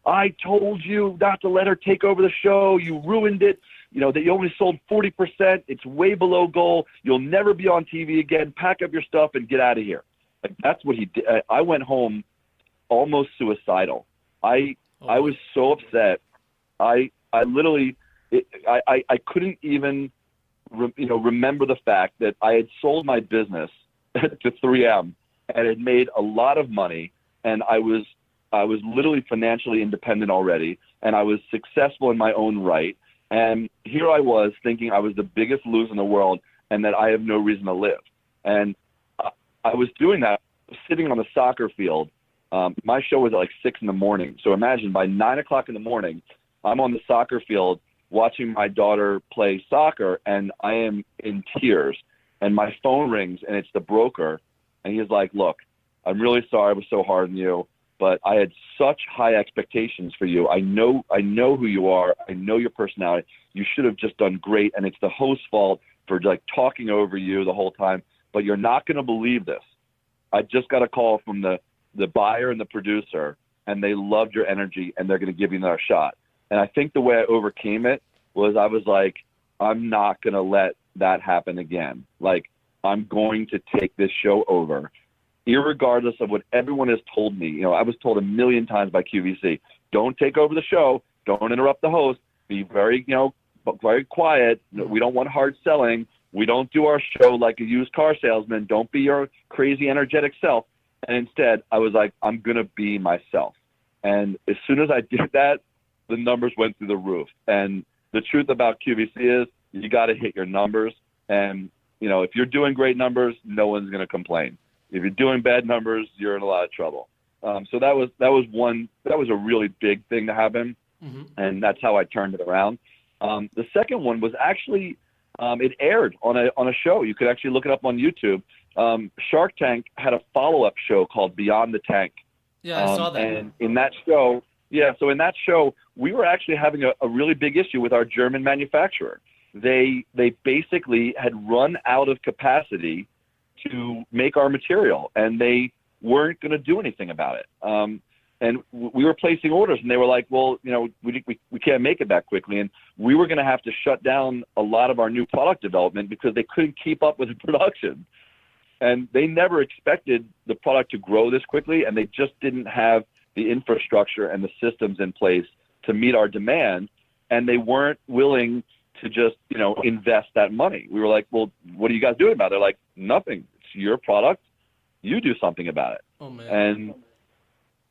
Speaker 3: I told you not to let her take over the show. You ruined it. That you only sold 40%. It's way below goal. You'll never be on TV again. Pack up your stuff and get out of here. Like, that's what he did. I went home almost suicidal. I was so upset. I literally, I couldn't even, remember the fact that I had sold my business to 3M and had made a lot of money, and I was literally financially independent already, and I was successful in my own right. And here I was thinking I was the biggest loser in the world and that I have no reason to live. And I was doing that sitting on the soccer field. My show was at like 6 a.m. So imagine by 9 o'clock in the morning, I'm on the soccer field watching my daughter play soccer, and I am in tears. And my phone rings, and it's the broker, and he's like, "Look, I'm really sorry I was so hard on you, but I had such high expectations for you. I know who you are. I know your personality. You should have just done great, and it's the host's fault for like talking over you the whole time. But you're not going to believe this. I just got a call from the buyer and the producer, and they loved your energy, and they're going to give you another shot." And I think the way I overcame it was I was like, I'm not going to let that happen again. Like, I'm going to take this show over, irregardless of what everyone has told me. I was told a million times by QVC, don't take over the show. Don't interrupt the host. Be very, very quiet. We don't want hard selling. We don't do our show like a used car salesman. Don't be your crazy, energetic self. And instead, I was like, I'm going to be myself. And as soon as I did that, the numbers went through the roof. And the truth about QVC is you got to hit your numbers. And, if you're doing great numbers, no one's going to complain. If you're doing bad numbers, you're in a lot of trouble. So that was a really big thing to happen. Mm-hmm. And that's how I turned it around. The second one was actually, it aired on a show. You could actually look it up on YouTube. Shark Tank had a follow-up show called Beyond the Tank.
Speaker 2: Yeah, I saw that.
Speaker 3: And in that show, we were actually having a really big issue with our German manufacturer. They basically had run out of capacity to make our material, and they weren't going to do anything about it. And we were placing orders, and they were like, well, we can't make it that quickly. And we were going to have to shut down a lot of our new product development because they couldn't keep up with the production. And they never expected the product to grow this quickly, and they just didn't have the infrastructure and the systems in place to meet our demand. And they weren't willing to just, invest that money. We were like, well, what are you guys doing about it? They're like, nothing. It's your product. You do something about it.
Speaker 2: Oh, man.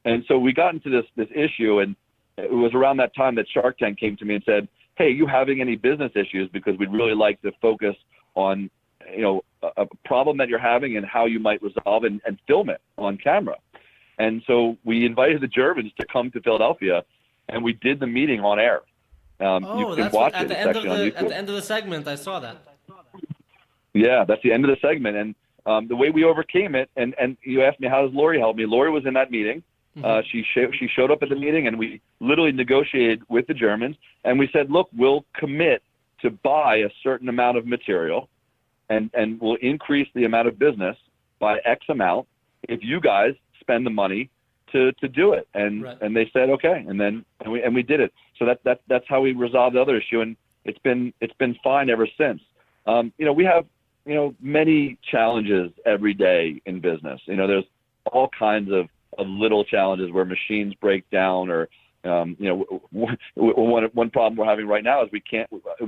Speaker 3: And so we got into this issue, and it was around that time that Shark Tank came to me and said, hey, you having any business issues? Because we'd really like to focus on, a problem that you're having and how you might resolve and film it on camera. And so we invited the Germans to come to Philadelphia, and we did the meeting on air. You can watch
Speaker 2: at the end of the segment, I saw that.
Speaker 3: Yeah, that's the end of the segment. And the way we overcame it, and you asked me, how does Lori help me? Lori was in that meeting. She showed up at the meeting, and we literally negotiated with the Germans, and we said, look, we'll commit to buy a certain amount of material, and we'll increase the amount of business by X amount if you guys spend the money to do it. And
Speaker 2: right.
Speaker 3: And they said okay, and we did it. So that's how we resolved the other issue, and it's been fine ever since. We have many challenges every day in business. There's all kinds of little challenges where machines break down, or one problem we're having right now is we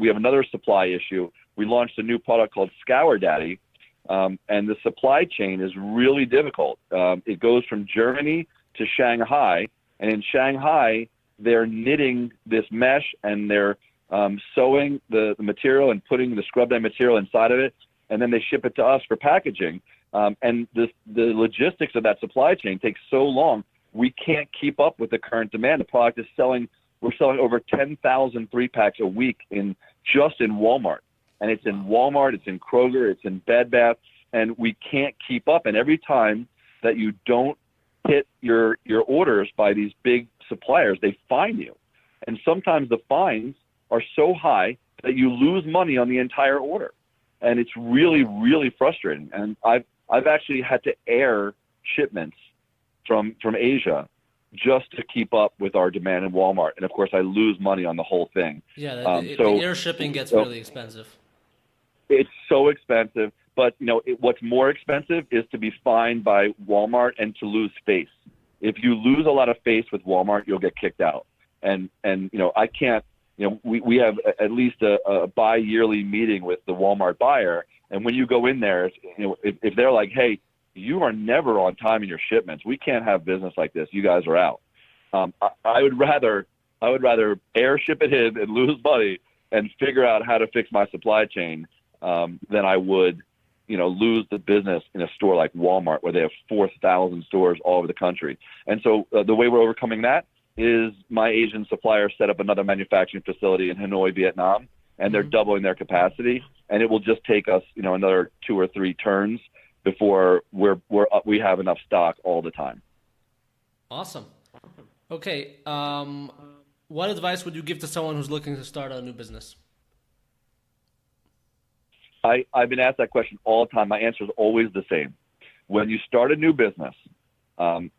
Speaker 3: have another supply issue. We launched a new product called Scour Daddy, and the supply chain is really difficult. It goes from Germany to Shanghai, and in Shanghai they're knitting this mesh, and they're sewing the material and putting the scrub dye material inside of it, and then they ship it to us for packaging. And the logistics of that supply chain takes so long, we can't keep up with the current demand. The product is we're selling over 10,000 3-packs a week just in Walmart. And it's in Walmart, it's in Kroger, it's in Bed Bath, and we can't keep up. And every time that you don't hit your orders by these big suppliers, they fine you. And sometimes the fines are so high that you lose money on the entire order. And it's really, really frustrating. And I've actually had to air shipments from Asia just to keep up with our demand in Walmart. And of course, I lose money on the whole thing.
Speaker 2: Yeah, the air shipping gets really expensive.
Speaker 3: It's so expensive. But what's more expensive is to be fined by Walmart and to lose face. If you lose a lot of face with Walmart, you'll get kicked out. And I can't. We have at least a bi-yearly meeting with the Walmart buyer, and when you go in there, if they're like, hey, you are never on time in your shipments, we can't have business like this, you guys are out. I would rather air ship it in and lose money and figure out how to fix my supply chain than I would lose the business in a store like Walmart, where they have 4,000 stores all over the country. And so the way we're overcoming that is my Asian supplier set up another manufacturing facility in Hanoi, Vietnam, and they're doubling their capacity. And it will just take us, another 2 or 3 turns before we have enough stock all the time.
Speaker 2: Awesome. Okay. What advice would you give to someone who's looking to start a new business?
Speaker 3: I've been asked that question all the time. My answer is always the same. When you start a new business, unless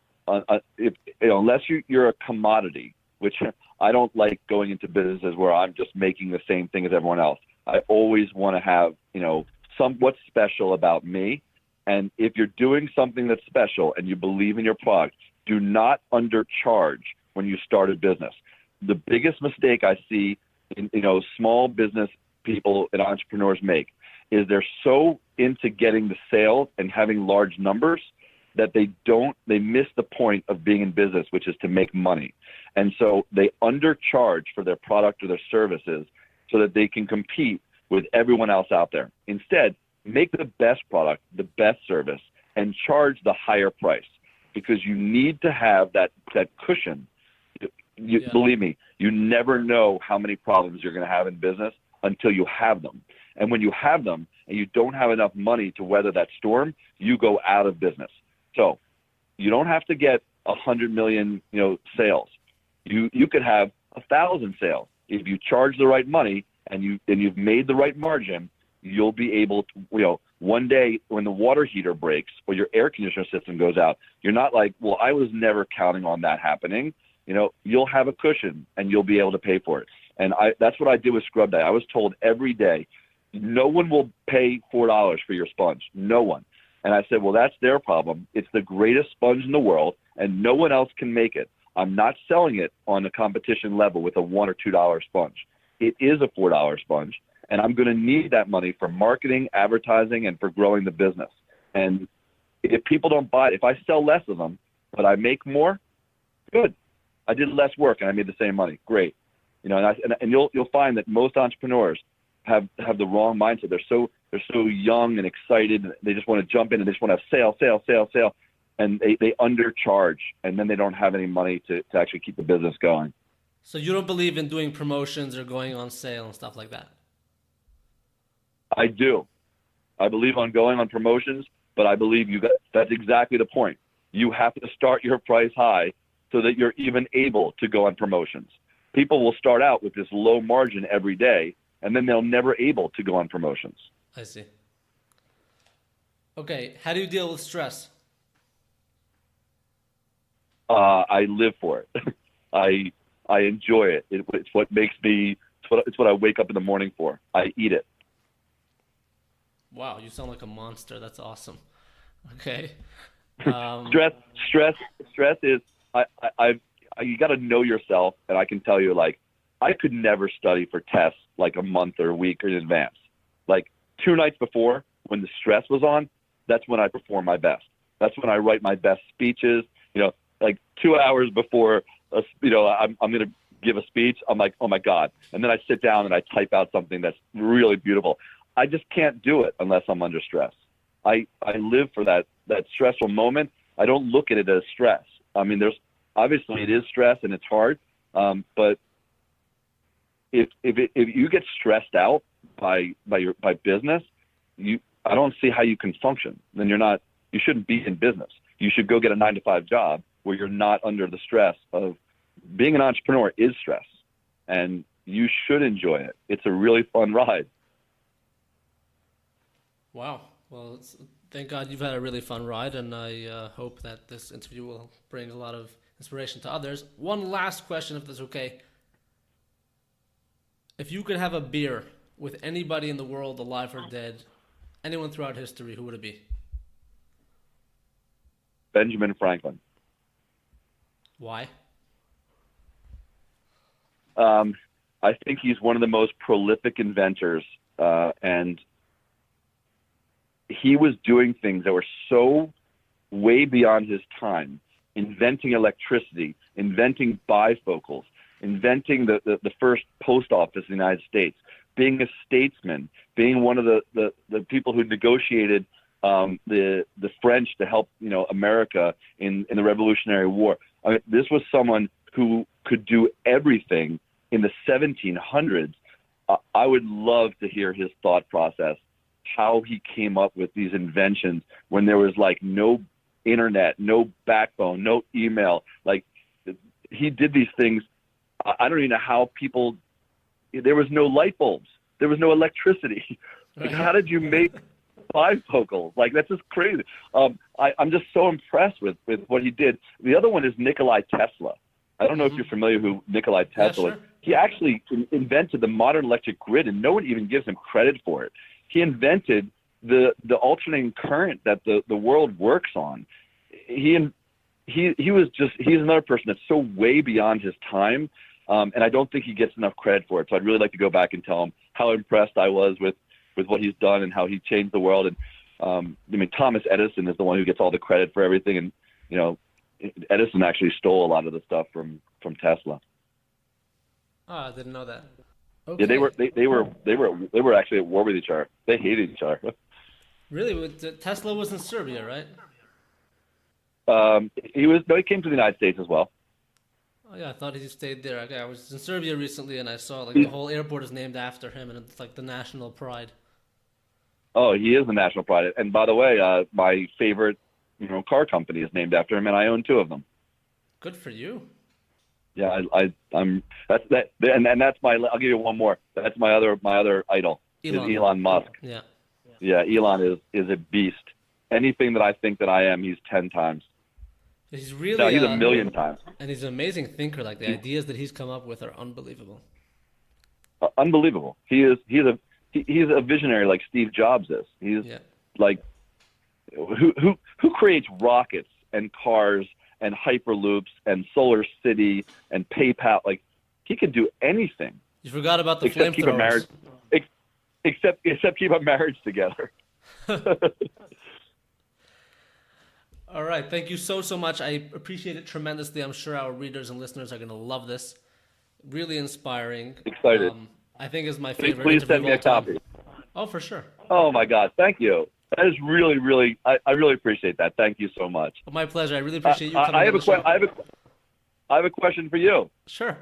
Speaker 3: you're a commodity, which I don't like going into businesses where I'm just making the same thing as everyone else. I always want to have, what's special about me. And if you're doing something that's special and you believe in your product, do not undercharge when you start a business. The biggest mistake I see in, small business people and entrepreneurs make is they're so into getting the sales and having large numbers that they miss the point of being in business, which is to make money. And so they undercharge for their product or their services so that they can compete with everyone else out there. Instead, make the best product, the best service, and charge the higher price, because you need to have that cushion. Believe me, you never know how many problems you're going to have in business until you have them. And when you have them and you don't have enough money to weather that storm, you go out of business. So you don't have to get 100 million, sales. You could have 1,000 sales. If you charge the right money and you've made the right margin, you'll be able to, one day when the water heater breaks or your air conditioner system goes out, you're not like, well, I was never counting on that happening. You'll have a cushion and you'll be able to pay for it. And that's what I did with Scrub Day. I was told every day, no one will pay $4 for your sponge. No one. And I said, well, that's their problem. It's the greatest sponge in the world, and no one else can make it. I'm not selling it on a competition level with a $1 or $2 sponge. It is a $4 sponge, and I'm going to need that money for marketing, advertising, and for growing the business. And if people don't buy it, if I sell less of them, but I make more, good. I did less work and I made the same money. Great. And you'll find that most entrepreneurs have the wrong mindset. They're so young and excited. They just want to jump in and they just want to have sale. And they undercharge, and then they don't have any money to actually keep the business going.
Speaker 2: So you don't believe in doing promotions or going on sale and stuff like that?
Speaker 3: I do. I believe on going on promotions, but I believe that's exactly the point. You have to start your price high so that you're even able to go on promotions. People will start out with this low margin every day, and then they'll never able to go on promotions.
Speaker 2: I see. Okay, how do you deal with stress?
Speaker 3: I live for it. I enjoy it. It's what makes me. It's what I wake up in the morning for. I eat it.
Speaker 2: Wow, you sound like a monster. That's awesome. Okay.
Speaker 3: Stress is. You got to know yourself, and I can tell you, like, I could never study for tests like a month or a week in advance. Like 2 nights before, when the stress was on, that's when I perform my best. That's when I write my best speeches. Like 2 hours before, I'm going to give a speech. I'm like, oh my God. And then I sit down and I type out something that's really beautiful. I just can't do it unless I'm under stress. I live for that stressful moment. I don't look at it as stress. I mean, obviously it is stress and it's hard. But if you get stressed out by business, I don't see how you can function. Then you shouldn't be in business. You should go get a 9-to-5 job where you're not under the stress of being an entrepreneur is stress, and you should enjoy it. It's a really fun ride.
Speaker 2: Wow. Well, thank God you've had a really fun ride, and I hope that this interview will bring a lot of inspiration to others. One last question, if that's okay. If you could have a beer with anybody in the world, alive or dead, anyone throughout history, who would it be?
Speaker 3: Benjamin Franklin.
Speaker 2: Why?
Speaker 3: I think he's one of the most prolific inventors, and he was doing things that were so way beyond his time, inventing electricity, inventing bifocals, inventing the first post office in the United States, being a statesman, being one of the people who negotiated the French to help America in the Revolutionary War. I mean, this was someone who could do everything in the 1700s. I would love to hear his thought process, how he came up with these inventions when there was like no internet, no backbone, no email. Like, he did these things. I don't even know how there was no light bulbs. There was no electricity. Like, how did you make bifocals? Like, that's just crazy. I'm just so impressed with what he did. The other one is Nikola Tesla. I don't know if you're familiar who Nikola Tesla is. He actually invented the modern electric grid, and no one even gives him credit for it. He invented the alternating current that the world works on. He's another person that's so way beyond his time, and I don't think he gets enough credit for it. So I'd really like to go back and tell him how impressed I was with what he's done and how he changed the world. And Thomas Edison is the one who gets all the credit for everything, and Edison actually stole a lot of the stuff from Tesla.
Speaker 2: Oh, I didn't know that. Okay.
Speaker 3: Yeah, they were actually at war with each other. They hated each other.
Speaker 2: Really? Tesla was in Serbia, right?
Speaker 3: He came to the United States as well.
Speaker 2: Oh yeah, I thought he stayed there. Okay, I was in Serbia recently, and I saw the whole airport is named after him, and it's like the national pride.
Speaker 3: Oh, he is the national pride. And by the way, my favorite, car company is named after him, and I own 2 of them.
Speaker 2: Good for you.
Speaker 3: Yeah, I'm. That's that, and that's my. I'll give you one more. That's my other idol. Elon Musk.
Speaker 2: Yeah.
Speaker 3: Yeah, Elon is a beast. Anything that I think that I am, he's 10 times.
Speaker 2: He's really
Speaker 3: No, he's a million times.
Speaker 2: and he's an amazing thinker. Like the ideas that he's come up with are unbelievable.
Speaker 3: Unbelievable. He's a visionary like Steve Jobs is. He's like who creates rockets and cars and hyperloops and Solar City and PayPal. Like he could do anything.
Speaker 2: You forgot about the flamethrowers.
Speaker 3: Except keep a marriage together.
Speaker 2: All right. Thank you so much. I appreciate it tremendously. I'm sure our readers and listeners are going to love this. Really inspiring.
Speaker 3: Excited.
Speaker 2: I think it's my favorite.
Speaker 3: Please send me a copy.
Speaker 2: Oh, for sure.
Speaker 3: Oh my God. Thank you. That is really, really, I really appreciate that. Thank you so much.
Speaker 2: My pleasure. I really appreciate you coming on the show.
Speaker 3: I have a question for you.
Speaker 2: Sure.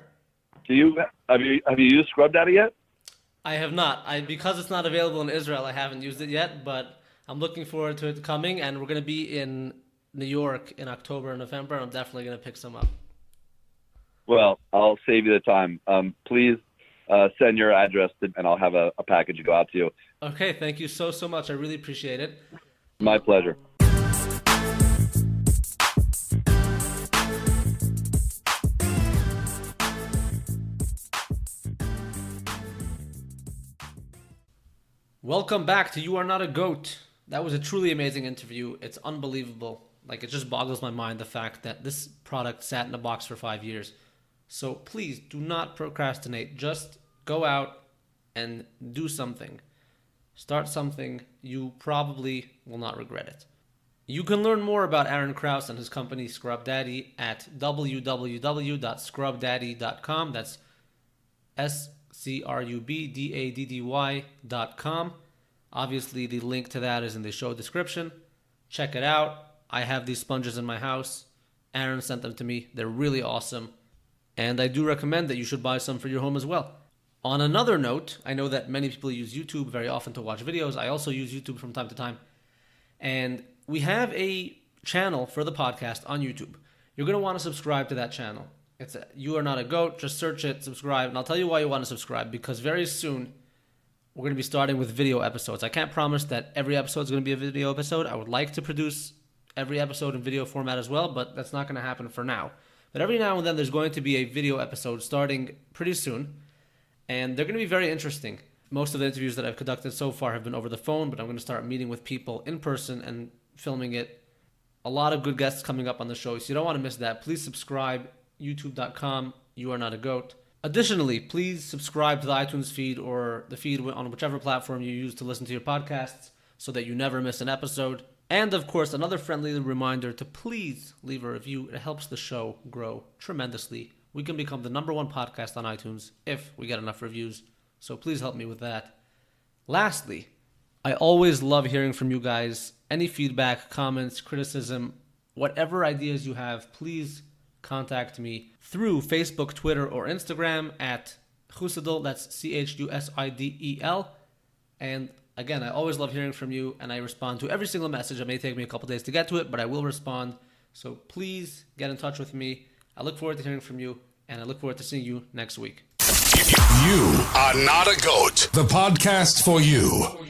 Speaker 3: Have you used Scrub Daddy yet?
Speaker 2: I have not. Because it's not available in Israel, I haven't used it yet, but I'm looking forward to it coming, and we're going to be in New York in October and November. I'm definitely going to pick some up.
Speaker 3: Well, I'll save you the time. Please send your address, and I'll have a package go out to you.
Speaker 2: Okay, thank you so much. I really appreciate it.
Speaker 3: My pleasure.
Speaker 2: Welcome back to You Are Not a Goat. That was a truly amazing interview. It's unbelievable. Like, it just boggles my mind, the fact that this product sat in a box for 5 years. So please do not procrastinate. Just go out and do something. Start something. You probably will not regret it. You can learn more about Aaron Krause and his company Scrub Daddy at www.scrubdaddy.com. That's SCRUBDADDY.com. Obviously, the link to that is in the show description. Check it out. I have these sponges in my house. Aaron sent them to me. They're really awesome. And I do recommend that you should buy some for your home as well. On another note, I know that many people use YouTube very often to watch videos. I also use YouTube from time to time. And we have a channel for the podcast on YouTube. You're going to want to subscribe to that channel. It's You Are Not a Goat. Just search it, subscribe. And I'll tell you why you want to subscribe. Because very soon, we're going to be starting with video episodes. I can't promise that every episode is going to be a video episode. I would like to produce every episode in video format as well, but that's not going to happen for now. But every now and then, there's going to be a video episode starting pretty soon. And they're going to be very interesting. Most of the interviews that I've conducted so far have been over the phone, but I'm going to start meeting with people in person and filming it. A lot of good guests coming up on the show, so you don't want to miss that. Please subscribe, youtube.com, You Are Not a Goat. Additionally, please subscribe to the iTunes feed or the feed on whichever platform you use to listen to your podcasts so that you never miss an episode. And of course, another friendly reminder to please leave a review. It helps the show grow tremendously. We can become the #1 podcast on iTunes if we get enough reviews. So please help me with that. Lastly, I always love hearing from you guys. Any feedback, comments, criticism, whatever ideas you have, please contact me through Facebook, Twitter, or Instagram at Chusidel. That's CHUSIDEL. And again, I always love hearing from you, and I respond to every single message. It may take me a couple days to get to it, but I will respond. So please get in touch with me. I look forward to hearing from you, and I look forward to seeing you next week.
Speaker 1: You Are Not a Goat, the podcast for you.